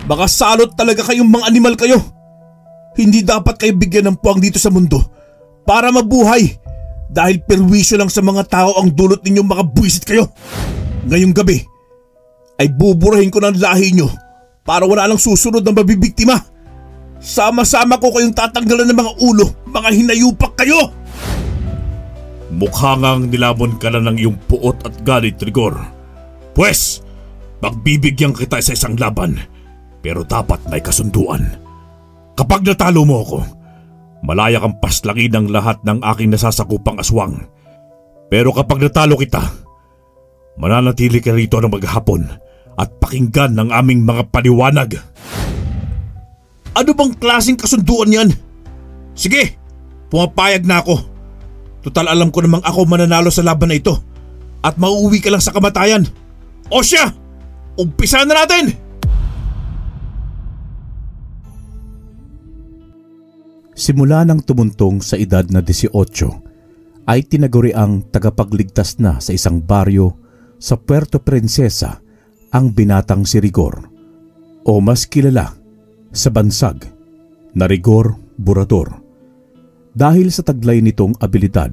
Baka salot talaga kayong mga animal kayo. Hindi dapat kayo bigyan ng puwang dito sa mundo para mabuhay dahil perwisyo lang sa mga tao ang dulot ninyong mga buwisit kayo. Ngayong gabi ay buburahin ko ng lahi nyo para wala lang susunod na mabibiktima. Sama-sama ko kayong tatanggalan ng mga ulo, mga hinayupak kayo! Mukha ngang nilamon ka na ng iyong puot at galit, Rigor. Pwes, magbibigyan kita sa isang laban, pero dapat may kasunduan. Kapag natalo mo ako, malaya kang paslangin ang lahat ng aking nasasakupang aswang. Pero kapag natalo kita, mananatili ka rito ng maghapon at pakinggan ng aming mga paliwanag. Ano bang klaseng kasunduan yan? Sige, pumapayag na ako. Total alam ko namang ako mananalo sa laban na ito at mauuwi ka lang sa kamatayan. O siya, umpisa na natin! Simula nang tumuntong sa edad na 18, ay tinaguriang tagapagligtas na sa isang baryo sa Puerto Princesa ang binatang si Rigor, o mas kilala sa bansag na Rigor Burador, dahil sa taglay nitong abilidad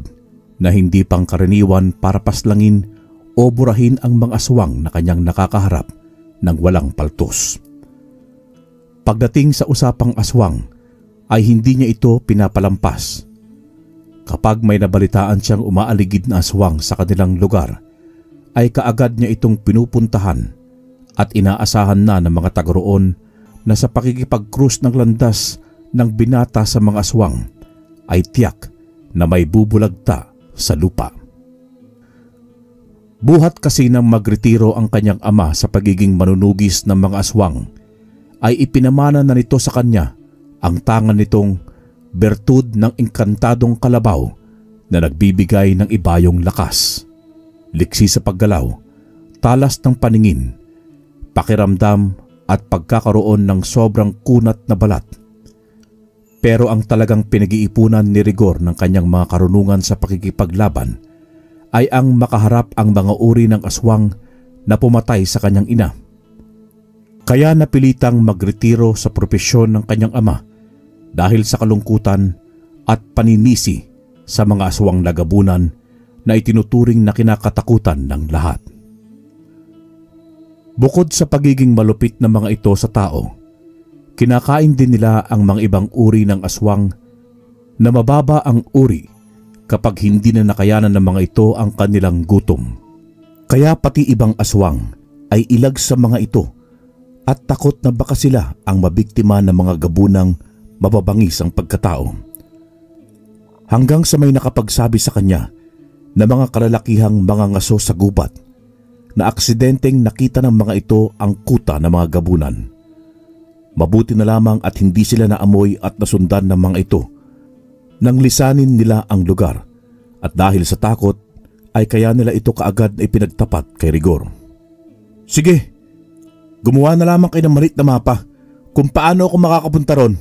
na hindi pangkaraniwan para paslangin o burahin ang mga aswang na kanyang nakakaharap ng walang paltos. Pagdating sa usapang aswang ay hindi niya ito pinapalampas. Kapag may nabalitaan siyang umaaligid na aswang sa kanilang lugar, ay kaagad niya itong pinupuntahan at inaasahan na ng mga taga-roon na sa pakikipag-krus ng landas ng binata sa mga aswang ay tiyak na may bubulagta sa lupa. Buhat kasi nang magretiro ang kanyang ama sa pagiging manunugis ng mga aswang, ay ipinamana na nito sa kanya ang tangan nitong bertud ng engkantadong kalabaw na nagbibigay ng ibayong lakas, liksi sa paggalaw, talas ng paningin, pakiramdam at pagkakaroon ng sobrang kunat na balat. Pero ang talagang pinag-iipunan ni Rigor ng kanyang mga karunungan sa pakikipaglaban ay ang makaharap ang mga uri ng aswang na pumatay sa kanyang ina. Kaya napilitang magretiro sa propesyon ng kanyang ama dahil sa kalungkutan at paninisi sa mga aswang lagabunan na itinuturing na kinakatakutan ng lahat. Bukod sa pagiging malupit na mga ito sa tao, kinakain din nila ang mga ibang uri ng aswang na mababa ang uri kapag hindi na nakayanan ng mga ito ang kanilang gutom. Kaya pati ibang aswang ay ilag sa mga ito at takot na baka sila ang mabiktima ng mga gabunang mababangis ang pagkatao. Hanggang sa may nakapagsabi sa kanya na mga kalalakihang mga ngaso sa gubat na aksidenteng nakita ng mga ito ang kuta ng mga gabunan. Mabuti na lamang at hindi sila naamoy at nasundan ng mga ito nang lisanin nila ang lugar, at dahil sa takot ay kaya nila ito kaagad na ipinagtapat kay Rigor. Sige, gumawa na lamang kayo ng malit na mapa kung paano ako makakapunta ron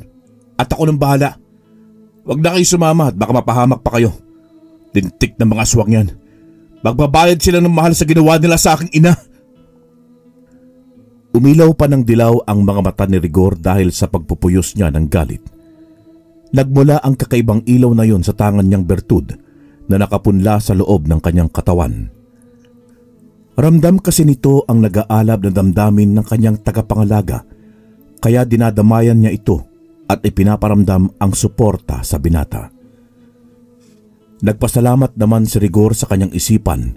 at ako nang bahala. Huwag na kayo sumama at baka mapahamak pa kayo. Lintik na mga aswang yan. Magbabayad sila ng mahal sa ginawa nila sa aking ina. Umilaw pa ng dilaw ang mga mata ni Rigor dahil sa pagpupuyos niya ng galit. Nagmula ang kakaibang ilaw na yon sa tangan niyang bertud na nakapunla sa loob ng kanyang katawan. Ramdam kasi nito ang nag-aalab na damdamin ng kanyang tagapangalaga, kaya dinadamayan niya ito at ipinaparamdam ang suporta sa binata. Nagpasalamat naman si Rigor sa kanyang isipan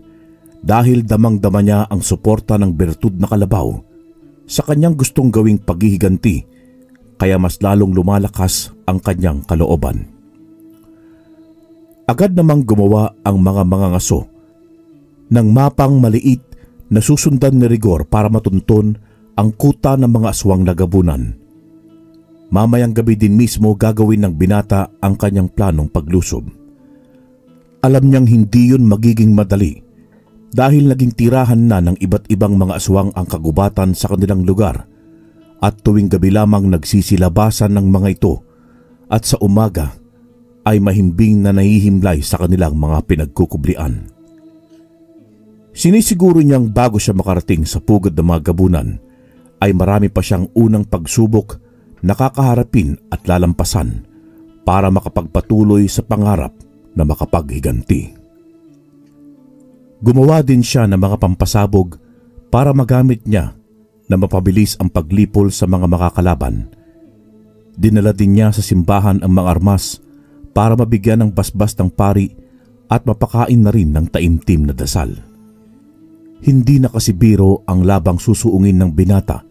dahil damang-dama niya ang suporta ng bertud na kalabaw sa kanyang gustong gawing paghihiganti, kaya mas lalong lumalakas ang kanyang kalooban. Agad namang gumawa ang mga ngaso ng mapang maliit na susundan ni Rigor para matunton ang kuta ng mga aswang lagabunan. Mamayang gabi din mismo gagawin ng binata ang kanyang planong paglusob. Alam niyang hindi yun magiging madali dahil naging tirahan na ng iba't ibang mga aswang ang kagubatan sa kanilang lugar, at tuwing gabi lamang nagsisilabasan ng mga ito at sa umaga ay mahimbing na nahihimlay sa kanilang mga pinagkukublian. Sinisiguro niyang bago siya makarating sa pugad ng mga gabunan ay marami pa siyang unang pagsubok na kakaharapin at lalampasan para makapagpatuloy sa pangarap na makapaghiganti. Gumawa din siya ng mga pampasabog para magamit niya na mapabilis ang paglipol sa mga makakalaban. Dinala din niya sa simbahan ang mga armas para mabigyan ng basbas ng pari at mapakain na rin ng taimtim na dasal. Hindi na kasi biro ang labang susuungin ng binata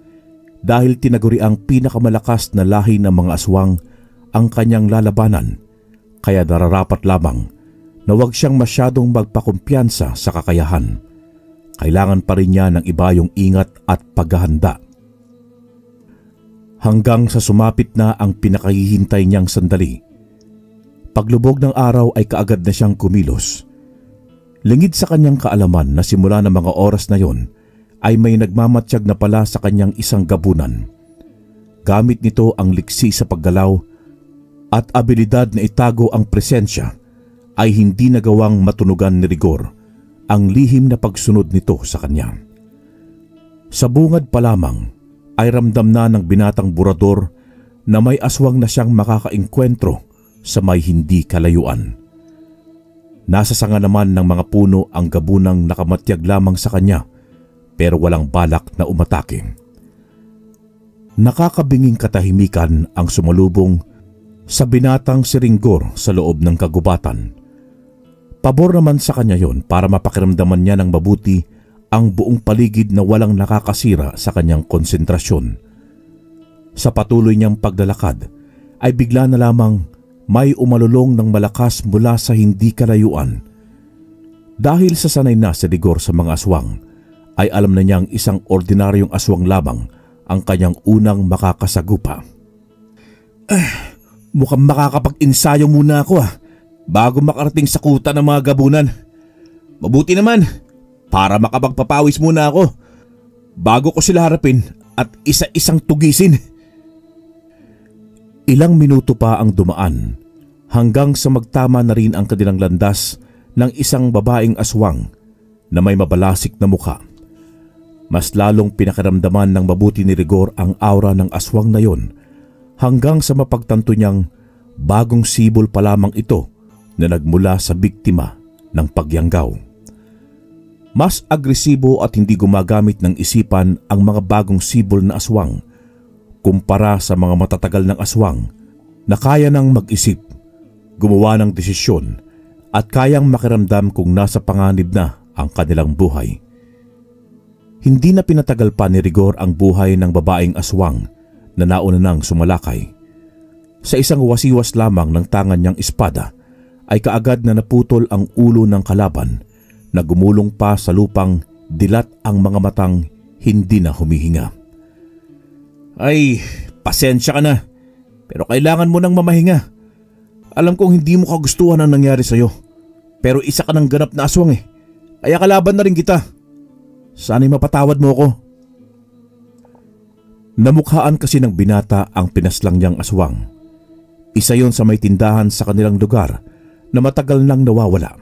dahil tinaguri ang pinakamalakas na lahi ng mga aswang ang kanyang lalabanan, kaya nararapat lamang na huwag siyang masyadong magpakumpiyansa sa kakayahan. Kailangan pa rin niya ng ibayong ingat at paghahanda. Hanggang sa sumapit na ang pinakahihintay niyang sandali. Paglubog ng araw ay kaagad na siyang kumilos. Lingid sa kanyang kaalaman na simula ng mga oras na yon ay may nagmamatsyag na pala sa kanyang isang gabunan. Gamit nito ang liksi sa paggalaw at abilidad na itago ang presensya ay hindi nagawang matunugan ni Rigor ang lihim na pagsunod nito sa kanya. Sa bungad pa lamang ay ramdam na ng binatang burador na may aswang na siyang makakaengkwentro sa may hindi kalayuan. Nasa sanga naman ng mga puno ang gabunang nakamatyag lamang sa kanya pero walang balak na umatake. Nakakabinging katahimikan ang sumalubong sa binatang si Rigor sa loob ng kagubatan. Pabor naman sa kanya yon para mapakiramdaman niya ng mabuti ang buong paligid na walang nakakasira sa kanyang konsentrasyon. Sa patuloy niyang paglalakad ay bigla na lamang may umalulong ng malakas mula sa hindi kalayuan. Dahil sa sanay na si Rigor sa mga aswang, ay alam na niyang isang ordinaryong aswang lamang ang kanyang unang makakasagupa. Mukhang makakapag-ensayo muna ako bago makarating sa kuta ng mga gabunan. Mabuti naman para makapagpapawis muna ako bago ko sila harapin at isa-isang tugisin. Ilang minuto pa ang dumaan hanggang sa magtama na rin ang kanilang landas ng isang babaeng aswang na may mabalasik na mukha. Mas lalong pinakiramdaman ng mabuti ni Rigor ang aura ng aswang na yon hanggang sa mapagtanto niyang bagong sibol pa lamang ito na nagmula sa biktima ng pagyanggaw. Mas agresibo at hindi gumagamit ng isipan ang mga bagong sibol na aswang kumpara sa mga matatagal ng aswang na kaya nang mag-isip, gumawa ng desisyon at kayang makiramdam kung nasa panganib na ang kanilang buhay. Hindi na pinatagal pa ni Rigor ang buhay ng babaeng aswang na nauna nang sumalakay. Sa isang wasiwas lamang ng tangan niyang espada ay kaagad na naputol ang ulo ng kalaban na gumulong pa sa lupang dilat ang mga matang hindi na humihinga. Ay, pasensya ka na, pero kailangan mo nang mamahinga. Alam kong hindi mo kagustuhan ang nangyari sa'yo, pero isa ka ng ganap na aswang kaya kalaban na rin kita. Sana'y mapatawad mo ako. Namukhaan kasi ng binata ang pinaslang niyang aswang. Isa yon sa may tindahan sa kanilang lugar na matagal nang nawawala.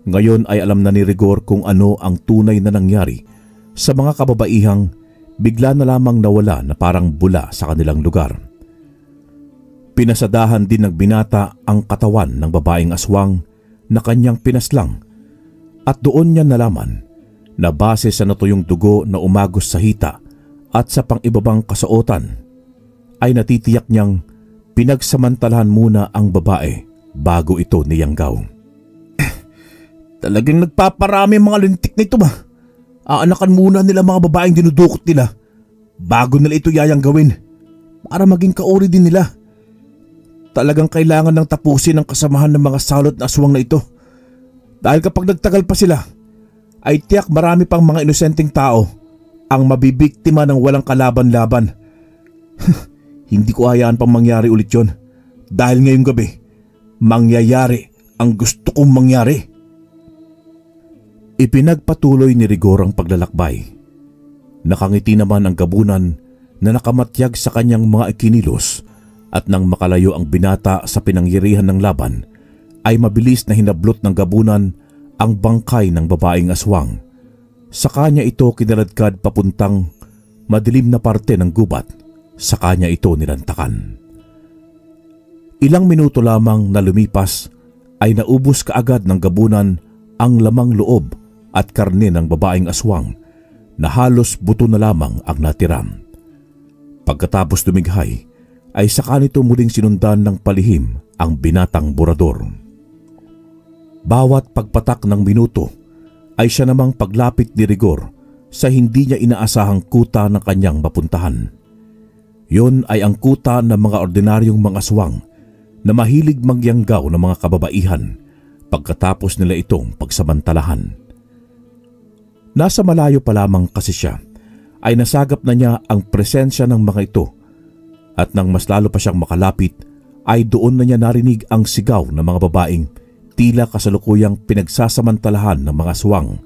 Ngayon ay alam na ni Rigor kung ano ang tunay na nangyari sa mga kababaihang bigla na lamang nawala na parang bula sa kanilang lugar. Pinasadahan din ng binata ang katawan ng babaeng aswang na kanyang pinaslang at doon niya nalaman na base sa natuyong dugo na umagos sa hita at sa pang-ibabang kasuotan ay natitiyak niyang pinagsamantalahan muna ang babae bago ito niyanggaw. Talagang nagpaparami mga lintik na ito ba? Aanakan muna nila mga babaeng dinudukot nila bago nila ito yayanggawin para maging kauri din nila. Talagang kailangan ng tapusin ang kasamahan ng mga salot na aswang na ito. Dahil kapag nagtagal pa sila, ay tiyak marami pang mga inosenteng tao ang mabibiktima ng walang kalaban-laban. Hindi ko hayaan pang mangyari ulit yon. Dahil ngayong gabi, mangyayari ang gusto kong mangyari. Ipinagpatuloy ni Rigor ang paglalakbay. Nakangiti naman ang gabunan na nakamatyag sa kanyang mga ikinilos at nang makalayo ang binata sa pinangyarihan ng laban, ay mabilis na hinablot ng gabunan ang bangkay ng babaeng aswang. Sa kanya ito kinaladkad papuntang madilim na parte ng gubat, sa kanya ito nilantakan. Ilang minuto lamang na lumipas ay naubos kaagad ng gabunan ang lamang loob at karne ng babaeng aswang na halos buto na lamang ang natira. Pagkatapos dumighay ay saka nito muling sinundan ng palihim ang binatang burador. Bawat pagpatak ng minuto ay siya namang paglapit ni Rigor sa hindi niya inaasahang kuta ng kanyang mapuntahan. Yon ay ang kuta ng mga ordinaryong mga aswang na mahilig magyanggaw ng mga kababaihan pagkatapos nila itong pagsamantalahan. Nasa malayo pa lamang kasi siya ay nasagap na niya ang presensya ng mga ito at nang mas lalo pa siyang makalapit ay doon na niya narinig ang sigaw ng mga babaeng tila kasalukuyang pinagsasamantalahan ng mga aswang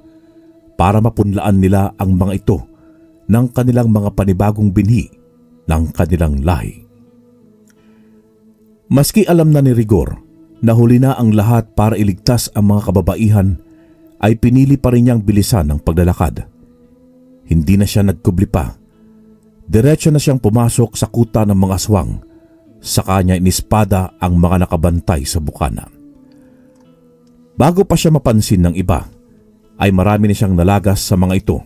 para mapunlaan nila ang mga ito ng kanilang mga panibagong binhi ng kanilang lahi. Maski alam na ni Rigor na huli na ang lahat para iligtas ang mga kababaihan, ay pinili pa rin niyang bilisan ang paglalakad. Hindi na siya nagkubli pa. Diretso na siyang pumasok sa kuta ng mga aswang. Sa kanya inispada ang mga nakabantay sa bukana. Bago pa siya mapansin ng iba, ay marami na siyang nalagas sa mga ito.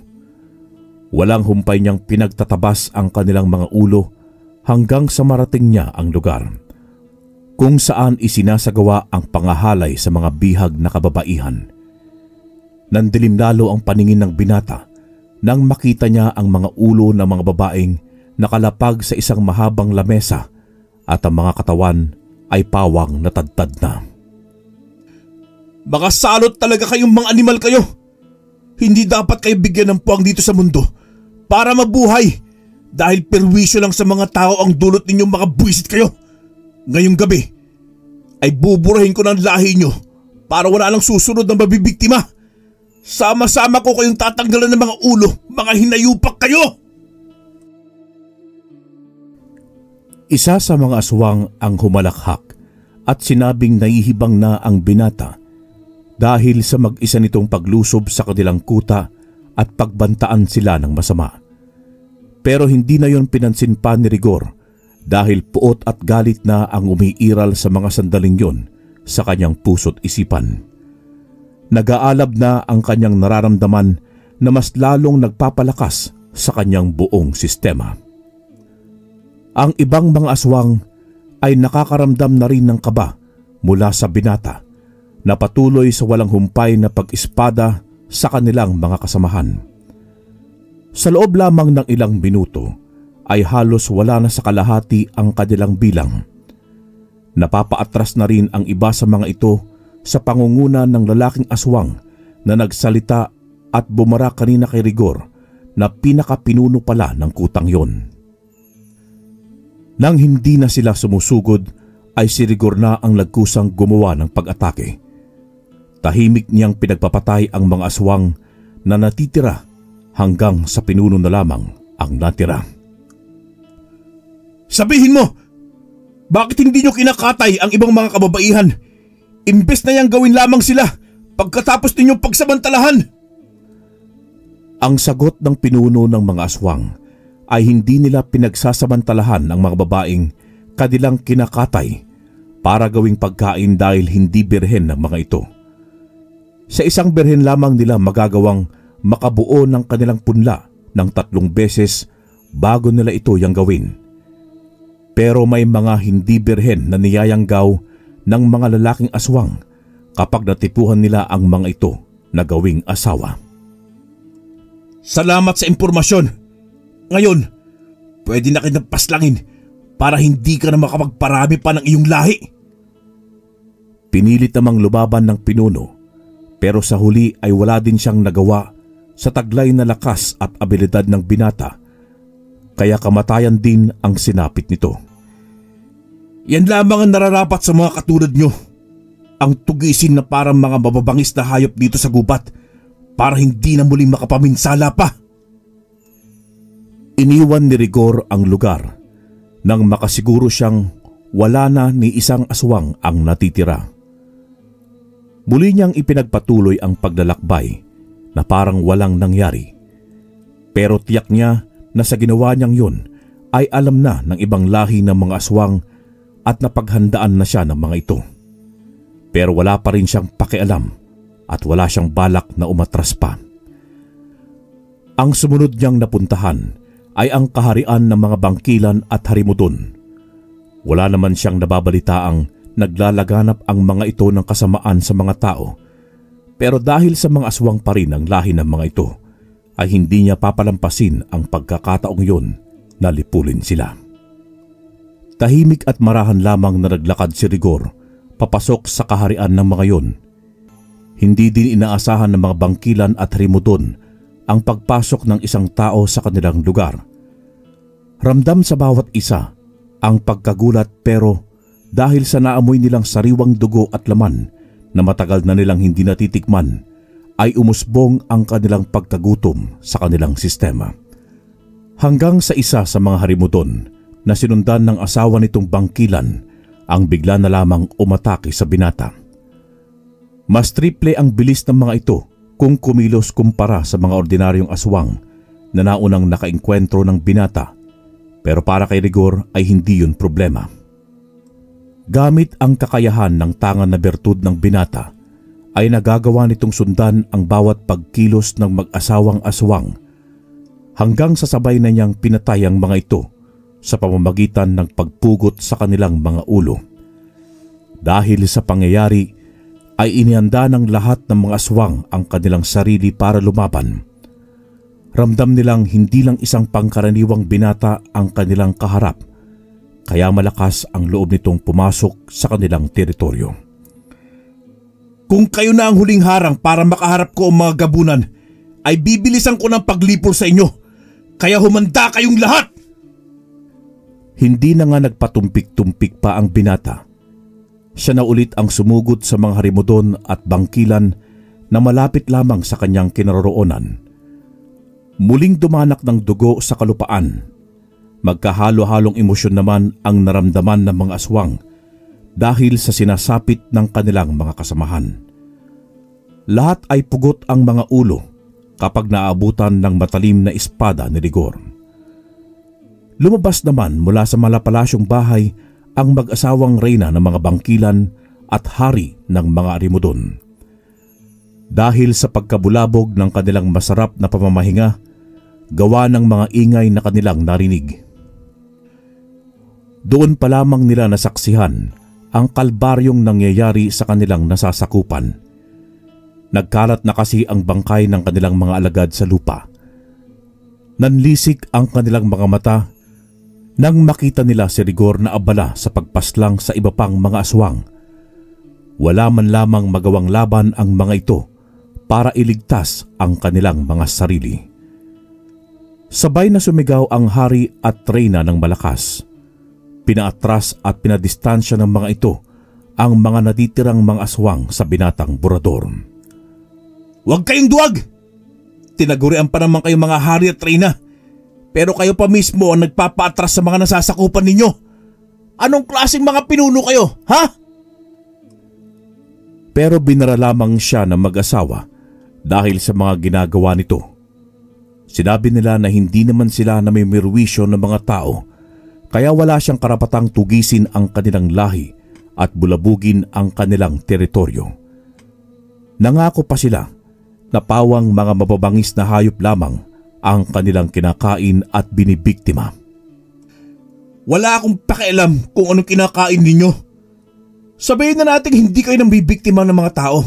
Walang humpay niyang pinagtatabas ang kanilang mga ulo hanggang sa marating niya ang lugar kung saan isinasagawa ang pangahalay sa mga bihag na kababaihan. Nandilim lalo ang paningin ng binata nang makita niya ang mga ulo ng mga babaeng nakalapag sa isang mahabang lamesa at ang mga katawan ay pawang natadtad na. Mga salot talaga kayong mga animal kayo! Hindi dapat kayo bigyan ng puwang dito sa mundo para mabuhay dahil perwisyo lang sa mga tao ang dulot ninyong mga buwisit kayo. Ngayong gabi ay buburahin ko ng lahi nyo para wala lang susunod na mabibiktima. Sama-sama ko kayong tatanggalan ng mga ulo, mga hinayupak kayo! Isa sa mga aswang ang humalakhak at sinabing nahihibang na ang binata dahil sa mag-isa nitong paglusob sa kanilang kuta at pagbantaan sila ng masama. Pero hindi na yon pinansin pa ni Rigor dahil puot at galit na ang umiiral sa mga sandaling yon sa kanyang puso't isipan. Nag-aalab na ang kanyang nararamdaman na mas lalong nagpapalakas sa kanyang buong sistema. Ang ibang mga aswang ay nakakaramdam na rin ng kaba mula sa binata na patuloy sa walang humpay na pag-espada sa kanilang mga kasamahan. Sa loob lamang ng ilang minuto ay halos wala na sa kalahati ang kanilang bilang. Napapaatras na rin ang iba sa mga ito sa pangunguna ng lalaking aswang na nagsalita at bumara kanina kay Rigor na pinakapinuno pala ng kutang yon. Nang hindi na sila sumusugod ay si Rigor na ang nagkusang gumawa ng pag-atake. Tahimik niyang pinagpapatay ang mga aswang na natitira hanggang sa pinuno na lamang ang natira. Sabihin mo, bakit hindi nyo kinakatay ang ibang mga kababaihan? Imbes na yang gawin lamang sila pagkatapos ninyong pagsamantalahan. Ang sagot ng pinuno ng mga aswang ay hindi nila pinagsasamantalahan ang mga babaeng kanilang kinakatay para gawing pagkain dahil hindi birhen ng mga ito. Sa isang birhen lamang nila magagawang makabuo ng kanilang punla ng 3 beses bago nila ito yang gawin. Pero may mga hindi birhen na niyayanggaw ng mga lalaking aswang kapag natipuhan nila ang mga ito na gawing asawa. Salamat sa impormasyon. Ngayon, pwede na kitang paslangin para hindi ka na makapagparami pa ng iyong lahi. Pinilit namang lumaban ng pinuno pero sa huli ay wala din siyang nagawa sa taglay na lakas at abilidad ng binata kaya kamatayan din ang sinapit nito. Yan lamang ang nararapat sa mga katulad nyo. Ang tugisin na parang mga mababangis na hayop dito sa gubat para hindi na muling makapaminsala pa. Iniwan ni Rigor ang lugar nang makasiguro siyang wala na ni isang aswang ang natitira. Muli niyang ipinagpatuloy ang paglalakbay na parang walang nangyari. Pero tiyak niya na sa ginawa niyang yun ay alam na ng ibang lahi ng mga aswang at napaghandaan na siya ng mga ito. Pero wala pa rin siyang pakialam at wala siyang balak na umatras pa. Ang sumunod niyang napuntahan ay ang kaharian ng mga bangkilan at harimudon. Wala naman siyang nababalitaang naglalaganap ang mga ito ng kasamaan sa mga tao. Pero dahil sa mga aswang pa rin ang lahi ng mga ito, ay hindi niya papalampasin ang pagkakataong yun na lipulin sila. Tahimik at marahan lamang na naglakad si Rigor papasok sa kaharian ng mga yon. Hindi din inaasahan ng mga bangkilan at harimudon ang pagpasok ng isang tao sa kanilang lugar. Ramdam sa bawat isa ang pagkagulat, pero dahil sa naamoy nilang sariwang dugo at laman na matagal na nilang hindi natitikman, ay umusbong ang kanilang pagkagutom sa kanilang sistema. Hanggang sa isa sa mga harimudon na sinundan ng asawa nitong bangkilan ang bigla na lamang umatake sa binata. Mas triple ang bilis ng mga ito kung kumilos kumpara sa mga ordinaryong aswang na naunang nakaengkwentro ng binata, pero para kay Rigor ay hindi yun problema. Gamit ang kakayahan ng tangan na bertud ng binata, ay nagagawa nitong sundan ang bawat pagkilos ng mag-asawang aswang hanggang sa sabay na niyang pinatay ang mga ito sa pamamagitan ng pagpugot sa kanilang mga ulo. Dahil sa pangyayari ay inihanda ng lahat ng mga aswang ang kanilang sarili para lumaban. Ramdam nilang hindi lang isang pangkaraniwang binata ang kanilang kaharap, kaya malakas ang loob nitong pumasok sa kanilang teritoryo. Kung kayo na ang huling harang para makaharap ko ang mga gabunan, ay bibilisan ko ng paglipol sa inyo. Kaya humanda kayong lahat! Hindi na nga nagpatumpik-tumpik pa ang binata. Siya na ulit ang sumugod sa mga harimudon at bangkilan na malapit lamang sa kanyang kinaroroonan. Muling dumanak ng dugo sa kalupaan. Magkahalo-halong emosyon naman ang naramdaman ng mga aswang dahil sa sinasapit ng kanilang mga kasamahan. Lahat ay pugot ang mga ulo kapag naabutan ng matalim na espada ni Rigor. Lumabas naman mula sa malapalasyong bahay ang mag-asawang reyna ng mga bangkilan at hari ng mga harimudon. Dahil sa pagkabulabog ng kanilang masarap na pamamahinga, gawa ng mga ingay na kanilang narinig. Doon pa lamang nila nasaksihan ang kalbaryong nangyayari sa kanilang nasasakupan. Nagkalat na kasi ang bangkay ng kanilang mga alagad sa lupa. Nanlisik ang kanilang mga mata nang makita nila si Rigor na abala sa pagpaslang sa iba pang mga aswang. Wala man lamang magawang laban ang mga ito para iligtas ang kanilang mga sarili. Sabay na sumigaw ang hari at reyna ng malakas. Pinaatras at pinadistansya ng mga ito ang mga natitirang mga aswang sa binatang burador. Huwag kayong duwag! Tinagurian pa naman kayong mga hari at reyna, pero kayo pa mismo ang nagpapaatras sa mga nasasakupan ninyo. Anong klaseng mga pinuno kayo, ha? Pero binara lamang siya ng mag-asawa dahil sa mga ginagawa nito. Sinabi nila na hindi naman sila namimirwisyo ng mga tao, kaya wala siyang karapatang tugisin ang kanilang lahi at bulabugin ang kanilang teritoryo. Nangako pa sila na pawang mga mababangis na hayop lamang ang kanilang kinakain at binibiktima. Wala akong pakialam kung anong kinakain ninyo. Sabihin na natin hindi kayo nang bibiktima ng mga tao,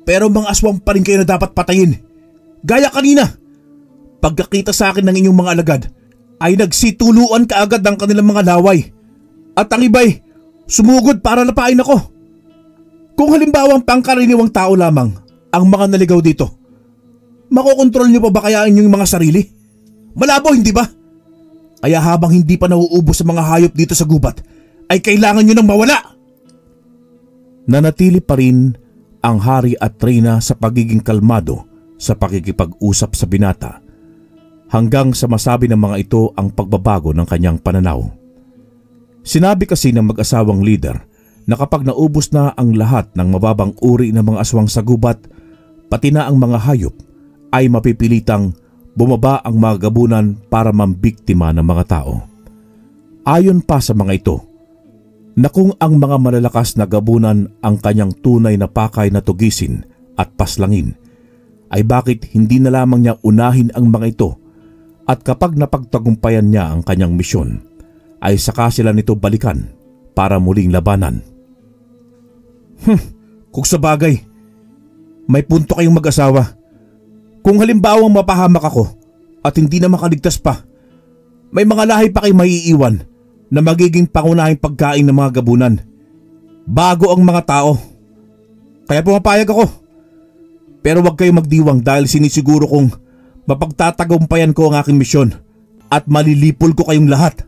pero mga aswang pa rin kayo na dapat patayin. Gaya kanina, pagkakita sa akin ng inyong mga alagad, ay nagsituluan kaagad ang kanilang mga laway. At ang iba'y sumugod para lapain ako. Kung halimbawa ang pangkaraniwang tao lamang ang mga naligaw dito, makokontrol niyo pa ba kaya inyong mga sarili? Malabo, hindi ba? Kaya habang hindi pa nauubos sa mga hayop dito sa gubat, ay kailangan niyo nang mawala. Nanatili pa rin ang hari at reyna sa pagiging kalmado sa pakikipag-usap sa binata, hanggang sa masabi ng mga ito ang pagbabago ng kanyang pananaw. Sinabi kasi ng mag-asawang leader na kapag naubos na ang lahat ng mababang uri ng mga aswang sa gubat, pati na ang mga hayop, ay mapipilitang bumaba ang mga gabunan para mambiktima ng mga tao. Ayon pa sa mga ito, na kung ang mga malalakas na gabunan ang kanyang tunay na pakay na tugisin at paslangin, ay bakit hindi na lamang niya unahin ang mga ito at kapag napagtagumpayan niya ang kanyang misyon, ay saka sila nito balikan para muling labanan. Kung sa bagay, may punto kayong mag-asawa. Kung halimbawang mapahamak ako at hindi na makaligtas pa, may mga lahi pa kayo maiiwan na magiging pangunahing pagkain ng mga gabunan bago ang mga tao. Kaya pumapayag ako. Pero huwag kayong magdiwang dahil sinisiguro kong mapagtatagumpayan ko ang aking misyon at malilipol ko kayong lahat.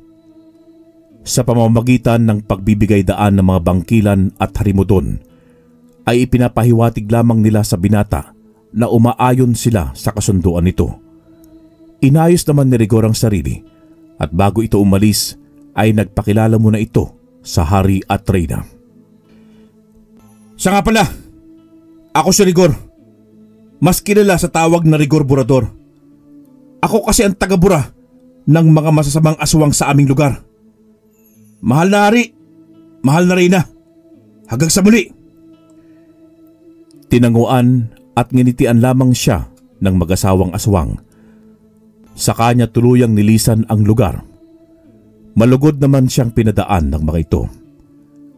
Sa pamamagitan ng pagbibigay daan ng mga bangkilan at harimudon, ay ipinapahiwatig lamang nila sa binata na umaayon sila sa kasunduan nito. Inayos naman ni Rigor ang sarili at bago ito umalis ay nagpakilala muna ito sa hari at reyna. Siya nga pala, ako si Rigor. Mas kilala sa tawag na Rigor Burador. Ako kasi ang taga-bura ng mga masasamang aswang sa aming lugar. Mahal na hari, mahal na reyna, hanggang sa muli. Tinanguan at nginitian lamang siya ng mag-asawang aswang. Sa kanya tuluyang nilisan ang lugar. Malugod naman siyang pinadaan ng mga ito.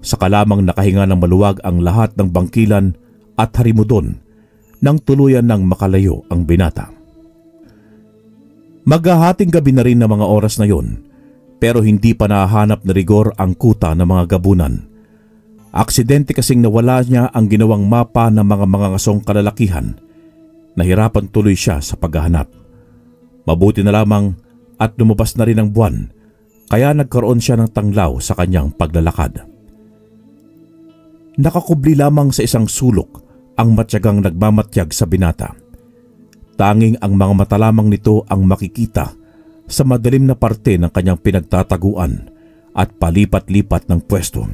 Saka lamang nakahinga ng maluwag ang lahat ng bangkilan at harimudon nang tuluyan ng makalayo ang binata. Maghahating gabi na rin ng mga oras na yon, pero hindi pa nahanap ni Rigor ang kuta ng mga gabunan. Aksidente kasing nawala niya ang ginawang mapa ng mga mangangasong kalalakihan. Nahirapan tuloy siya sa paghahanap. Mabuti na lamang at lumabas na rin ang buwan, kaya nagkaroon siya ng tanglaw sa kanyang paglalakad. Nakakubli lamang sa isang sulok ang matyagang nagmamatyag sa binata. Tanging ang mga mata lamang nito ang makikita sa madilim na parte ng kanyang pinagtataguan at palipat-lipat ng pwesto.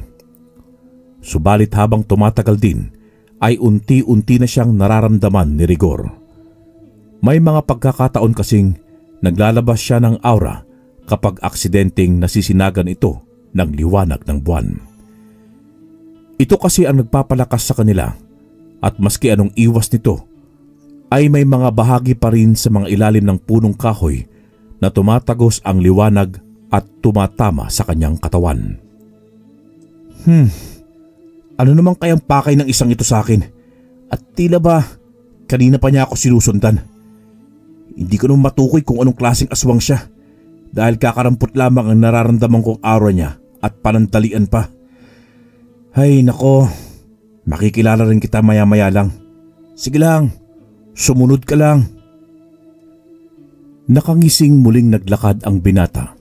Subalit habang tumatagal din, ay unti-unti na siyang nararamdaman ni Rigor. May mga pagkakataon kasing naglalabas siya ng aura kapag aksidenteng nasisinagan ito ng liwanag ng buwan. Ito kasi ang nagpapalakas sa kanila at maski anong iwas nito, ay may mga bahagi pa rin sa mga ilalim ng punong kahoy na tumatagos ang liwanag at tumatama sa kanyang katawan. Ano naman kayang pakay ng isang ito sa akin? At tila ba kanina pa niya ako sinusundan? Hindi ko nung matukoy kung anong klaseng aswang siya dahil kakarampot lamang ang nararamdaman kong aura niya at panandalian pa. Ay nako, makikilala rin kita maya-maya lang. Sige lang, sumunod ka lang. Nakangising muling naglakad ang binata.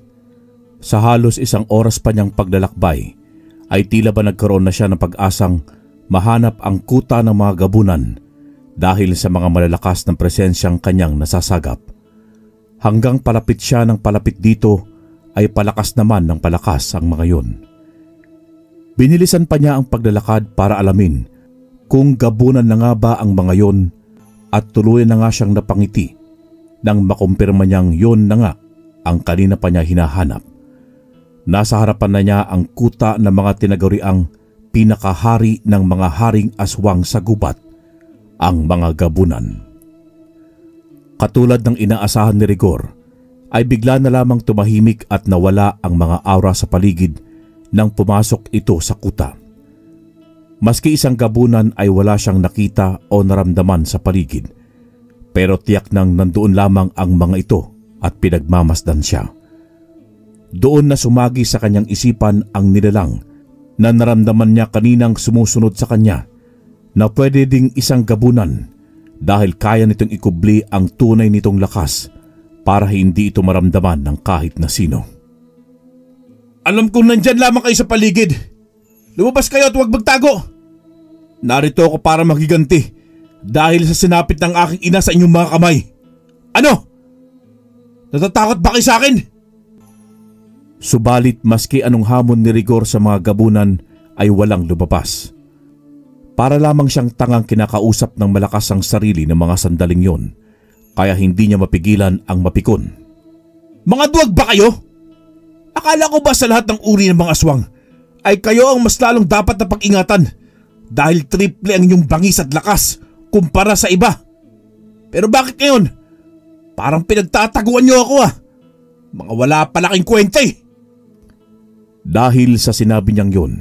Sa halos isang oras pa niyang paglalakbay, ay tila ba nagkaroon na siya ng pag-asang mahanap ang kuta ng mga gabunan dahil sa mga malalakas ng presensyang kanyang nasasagap. Hanggang palapit siya ng palapit dito ay palakas naman ng palakas ang mga yon. Binilisan pa niya ang paglalakad para alamin kung gabunan na nga ba ang mga yon at tuluyan na nga siyang napangiti nang makumpirma niyang yon na nga ang kanina pa niya hinahanap. Nasa harapan na niya ang kuta ng mga tinaguriang pinakahari ng mga haring aswang sa gubat, ang mga gabunan. Katulad ng inaasahan ni Rigor, ay bigla na lamang tumahimik at nawala ang mga aura sa paligid nang pumasok ito sa kuta. Maski isang gabunan ay wala siyang nakita o naramdaman sa paligid, pero tiyak nang nandoon lamang ang mga ito at pinagmamasdan siya. Doon na sumagi sa kanyang isipan ang nilalang na naramdaman niya kaninang sumusunod sa kanya na pwede ding isang gabunan dahil kaya nitong ikubli ang tunay nitong lakas para hindi ito maramdaman ng kahit na sino. Alam kong nandyan lamang kayo sa paligid. Lumabas kayo at huwag magtago. Narito ako para magiganti dahil sa sinapit ng aking ina sa inyong mga kamay. Ano? Natatakot ba kayo sa akin? Subalit maski anong hamon ni Rigor sa mga gabunan ay walang lumabas. Para lamang siyang tangang kinakausap ng malakas ang sarili ng mga sandaling yon, kaya hindi niya mapigilan ang mapikon. Mga duwag ba kayo? Akala ko ba sa lahat ng uri ng mga aswang ay kayo ang mas lalong dapat na pag-ingatan dahil triple ang inyong bangis at lakas kumpara sa iba? Pero bakit ngayon? Parang pinagtataguan niyo ako ah. Mga wala palaking kwenta eh. Dahil sa sinabi niyang yun,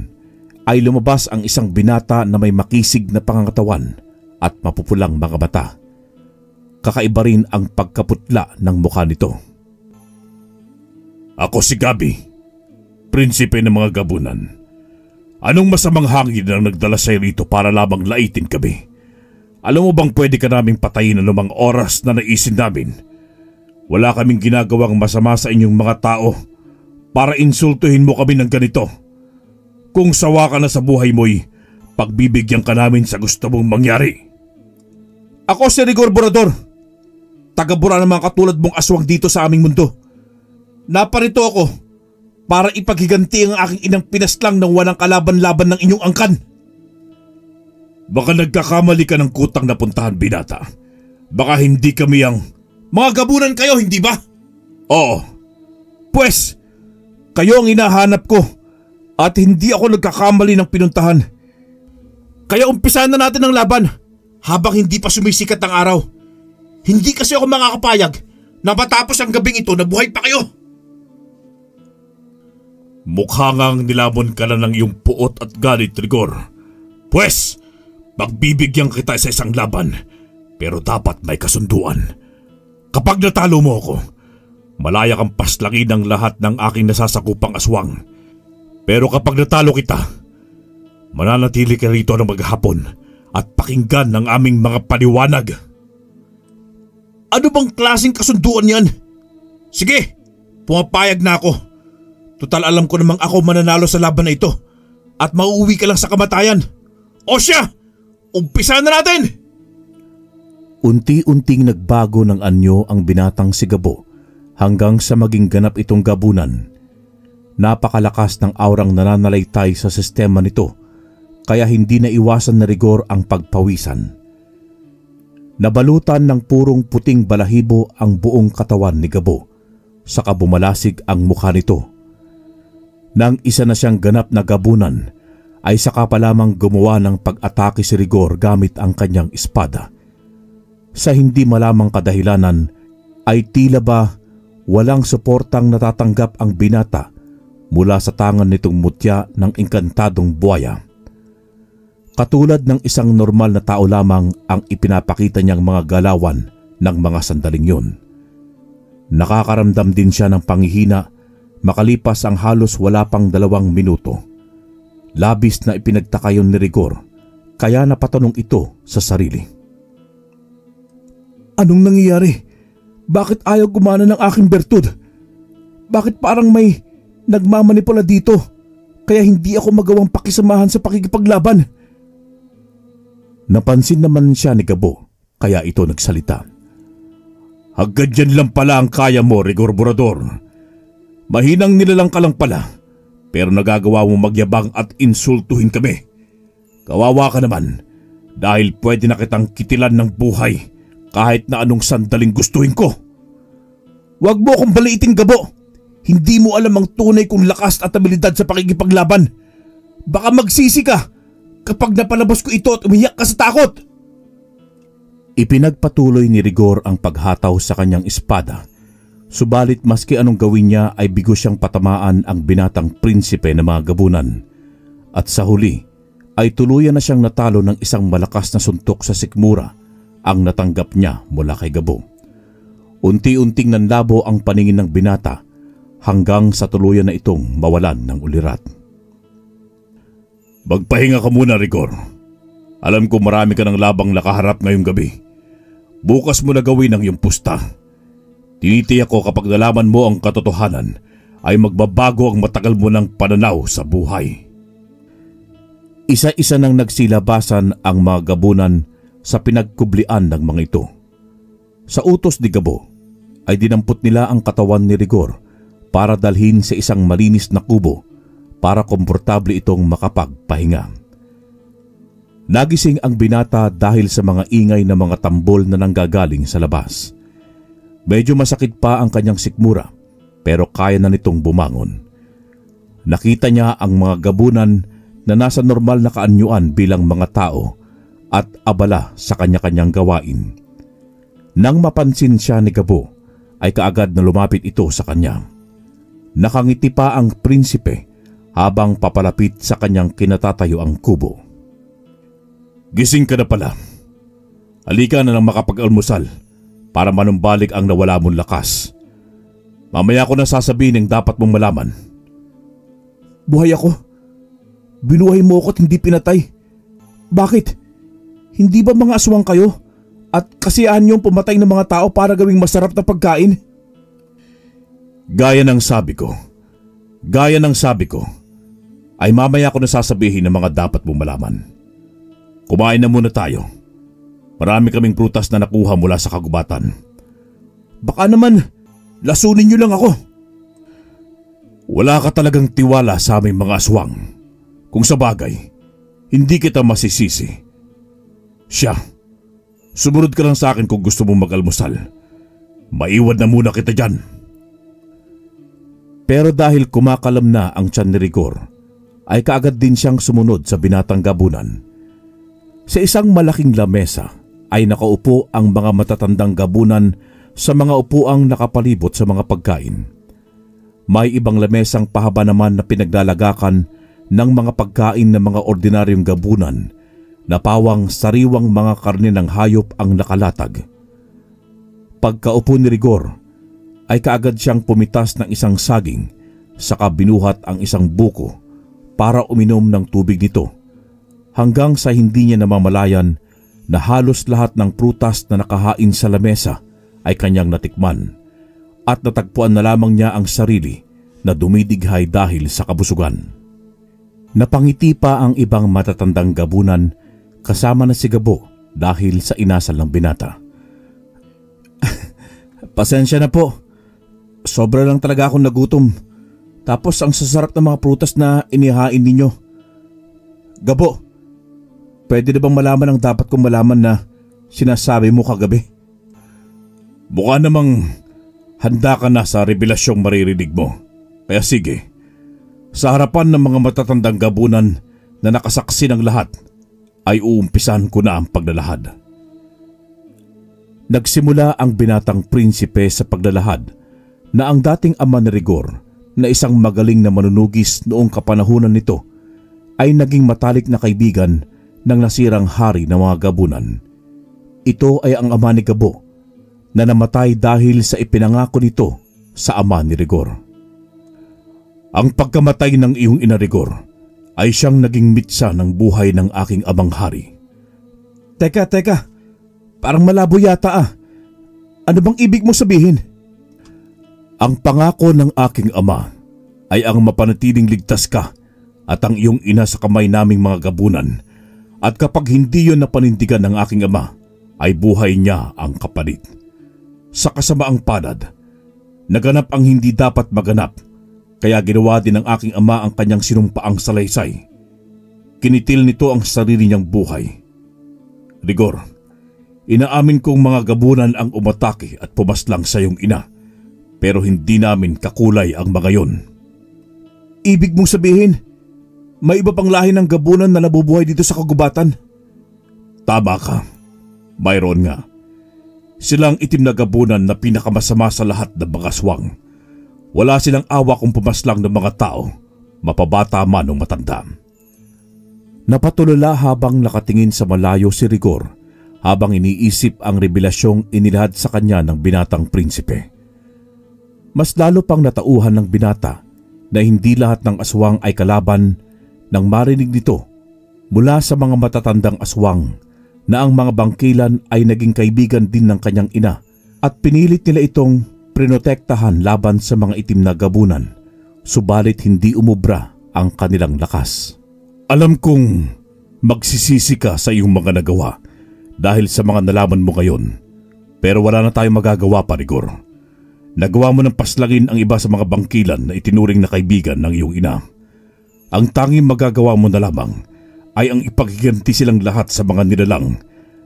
ay lumabas ang isang binata na may makisig na pangangatawan at mapupulang mga mata. Kakaiba rin ang pagkaputla ng mukha nito. Ako si Gabi, prinsipe ng mga gabunan. Anong masamang hangin ang nagdala sa'yo rito para lamang laitin kami? Alam mo bang pwede ka naming patayin anumang oras na naisin namin? Wala kaming ginagawang masama sa inyong mga tao para insultuhin mo kami ng ganito. Kung sawa ka na sa buhay mo'y pagbibigyan ka namin sa gusto mong mangyari. Ako si Rigor Borador, taga-bura ng mga katulad mong aswang dito sa aming mundo. Naparito ako para ipaghiganti ang aking inang pinaslang ng walang kalaban-laban ng inyong angkan. Baka nagkakamali ka ng kutang na puntahan, binata. Baka hindi kami ang mga gabunan kayo, hindi ba? Oo. Pwes, kayo ang hinahanap ko at hindi ako nagkakamali ng pinuntahan. Kaya umpisahan na natin ang laban habang hindi pa sumisikat ang araw. Hindi kasi ako makakapayag na matapos ang gabing ito na buhay pa kayo. Mukha ngang nilabon ka na ng iyong puot at galit, Rigor. Pwes, pagbibigyan kita sa isang laban, pero dapat may kasunduan. Kapag natalo mo ako, malaya kang paslangin ang lahat ng aking nasasakupang aswang. Pero kapag natalo kita, mananatili ka rito ng maghapon at pakinggan ng aming mga paliwanag. Ano bang klaseng kasunduan yan? Sige, pumapayag na ako. Tutal alam ko namang ako mananalo sa laban na ito at mauuwi ka lang sa kamatayan. O siya, umpisa na natin! Unti-unting nagbago ng anyo ang binatang si Gabo hanggang sa maging ganap itong gabunan. Napakalakas ng aurang nananalaytay sa sistema nito kaya hindi na iwasan na Rigor ang pagpawisan. Nabalutan ng purong puting balahibo ang buong katawan ni Gabo, saka bumalasig ang mukha nito. Nang isa na siyang ganap na gabunan, ay saka pa lamang gumawa ng pag-atake si Rigor gamit ang kanyang espada. Sa hindi malamang kadahilanan, ay tila ba walang suportang natatanggap ang binata mula sa tangan nitong mutya ng engkantadong buwaya. Katulad ng isang normal na tao lamang ang ipinapakita niyang mga galawan ng mga sandaling yun. Nakakaramdam din siya ng panghihina makalipas ang halos wala pang 2 minuto. Labis na ipinagtaka yun ni Rigor, kaya napatanong ito sa sarili. Anong nangyayari? Bakit ayaw gumana ng aking bertud? Bakit parang may nagmamanipula dito, kaya hindi ako magawang pakisamahan sa pakikipaglaban? Napansin naman siya ni Gabo, kaya ito nagsalita. Hanggang dyan lang pala ang kaya mo, Rigor Borador. Mahinang nilalang ka lang pala, pero nagagawa mo magyabang at insultuhin kami. Kawawa ka naman dahil pwede na kitang kitilan ng buhay kahit na anong sandaling gustuhin ko. Huwag mo akong baliitin, Gabo. Hindi mo alam ang tunay kong lakas at abilidad sa pakikipaglaban. Baka magsisi ka kapag napalabas ko ito at umiyak ka sa takot. Ipinagpatuloy ni Rigor ang paghataw sa kanyang espada. Subalit maski anong gawin niya ay bigo siyang patamaan ang binatang prinsipe ng mga gabunan. At sa huli ay tuluyan na siyang natalo ng isang malakas na suntok sa sikmura ang natanggap niya mula kay Gabo. Unti-unting nanlabo ang paningin ng binata hanggang sa tuluyan na itong mawalan ng ulirat. Magpahinga ka muna, Rigor. Alam ko marami ka ng labang nakaharap ngayong gabi. Bukas mo na gawin ang iyong pusta. Tinitiyak ko kapag nalaman mo ang katotohanan ay magbabago ang matagal mo ng pananaw sa buhay. Isa-isa nang nagsilabasan ang mga gabunan sa pinagkublian ng mga ito. Sa utos ni Gabo ay dinampot nila ang katawan ni Rigor para dalhin sa isang malinis na kubo para komportable itong makapagpahinga. Nagising ang binata dahil sa mga ingay na mga tambol na nanggagaling sa labas. Medyo masakit pa ang kanyang sikmura pero kaya na nitong bumangon. Nakita niya ang mga gabunan na nasa normal na kaanyuan bilang mga tao at abala sa kanya-kanyang gawain. Nang mapansin siya ni Gabo ay kaagad na lumapit ito sa kanya. Nakangiti pa ang prinsipe habang papalapit sa kanyang kinatatayo ang kubo. Gising ka na pala. Halika na nang makapag-almusal para manumbalik ang nawala mong lakas. Mamaya ko na sasabihin ang dapat mong malaman. Buhay ako. Binuhay mo ako at hindi pinatay. Bakit? Hindi ba mga aswang kayo? At kasiyahan niyong pumatay ng mga tao para gawing masarap na pagkain? Gaya ng sabi ko, ay mamaya ko na sasabihin ang mga dapat mong malaman. Kumain na muna tayo. Marami kaming prutas na nakuha mula sa kagubatan. Baka naman, lasunin niyo lang ako. Wala ka talagang tiwala sa aming mga aswang. Kung sa bagay, hindi kita masisisi. Siya, sumunod ka lang sa akin kung gusto mong mag-almusal. Maiwan na muna kita dyan. Pero dahil kumakalam na ang tiyan ni Rigor, ay kaagad din siyang sumunod sa binatang gabunan. Sa isang malaking lamesa ay nakaupo ang mga matatandang gabunan sa mga upuang nakapalibot sa mga pagkain. May ibang lamesang pahaba naman na pinaglalagakan ng mga pagkain ng mga ordinaryong gabunan na pawang sariwang mga karne ng hayop ang nakalatag. Pagkaupo ni Rigor ay kaagad siyang pumitas ng isang saging saka binuhat ang isang buko para uminom ng tubig nito hanggang sa hindi niya namamalayan na halos lahat ng prutas na nakahain sa lamesa ay kanyang natikman at natagpuan na lamang niya ang sarili na dumidighay dahil sa kabusugan. Napangiti pa ang ibang matatandang gabunan kasama na si Gabo dahil sa inasal ng binata. Pasensya na po. Sobra lang talaga akong nagutom. Tapos ang sasarap ng mga prutas na inihain ninyo. Gabo, pwede na bang malaman ang dapat kong malaman na sinasabi mo kagabi? Mukha namang handa ka na sa revelasyong maririnig mo. Kaya sige, sa harapan ng mga matatandang gabunan na nakasaksi ng lahat, ay uumpisan ko na ang paglalahad. Nagsimula ang binatang prinsipe sa paglalahad na ang dating ama ni Rigor na isang magaling na manunugis noong kapanahunan nito ay naging matalik na kaibigan ng nasirang hari ng mga gabunan. Ito ay ang ama ni Gabo na namatay dahil sa ipinangako nito sa ama ni Rigor. Ang pagkamatay ng iyong ina Rigor ay siyang naging mitsa ng buhay ng aking amang hari. Teka, parang malabo yata ah. Ano bang ibig mo sabihin? Ang pangako ng aking ama ay ang mapanatiling ligtas ka at ang iyong ina sa kamay naming mga gabunan, at kapag hindi yon napanindigan ng aking ama ay buhay niya ang kapalit. Sa kasamaang palad, naganap ang hindi dapat maganap, kaya ginawa din ng aking ama ang kanyang sinumpaang salaysay. Kinitil nito ang sarili niyang buhay. Rigor, inaamin kong mga gabunan ang umatake at pumaslang sa iyong ina, pero hindi namin kakulay ang mga yon. Ibig mong sabihin, may iba pang lahi ng gabunan na nabubuhay dito sa kagubatan? Tama ka, mayroon nga. Silang itim na gabunan na pinakamasama sa lahat ng mga aswang. Wala silang awa kung pumaslang ng mga tao, mapabata man o matanda. Napatulala habang nakatingin sa malayo si Rigor habang iniisip ang revelasyong inilahad sa kanya ng binatang prinsipe. Mas lalo pang natauhan ng binata na hindi lahat ng aswang ay kalaban nang marinig nito mula sa mga matatandang aswang na ang mga bangkilan ay naging kaibigan din ng kanyang ina at pinilit nila itong prinotektahan laban sa mga itim na gabunan, subalit hindi umubra ang kanilang lakas. Alam kong magsisisi ka sa iyong mga nagawa dahil sa mga nalaman mo ngayon, pero wala na tayong magagawa pa, Rigor. Nagawa mo ng paslangin ang iba sa mga bangkilan na itinuring na kaibigan ng iyong ina. Ang tanging magagawa mo na lamang ay ang ipaghiganti silang lahat sa mga nilalang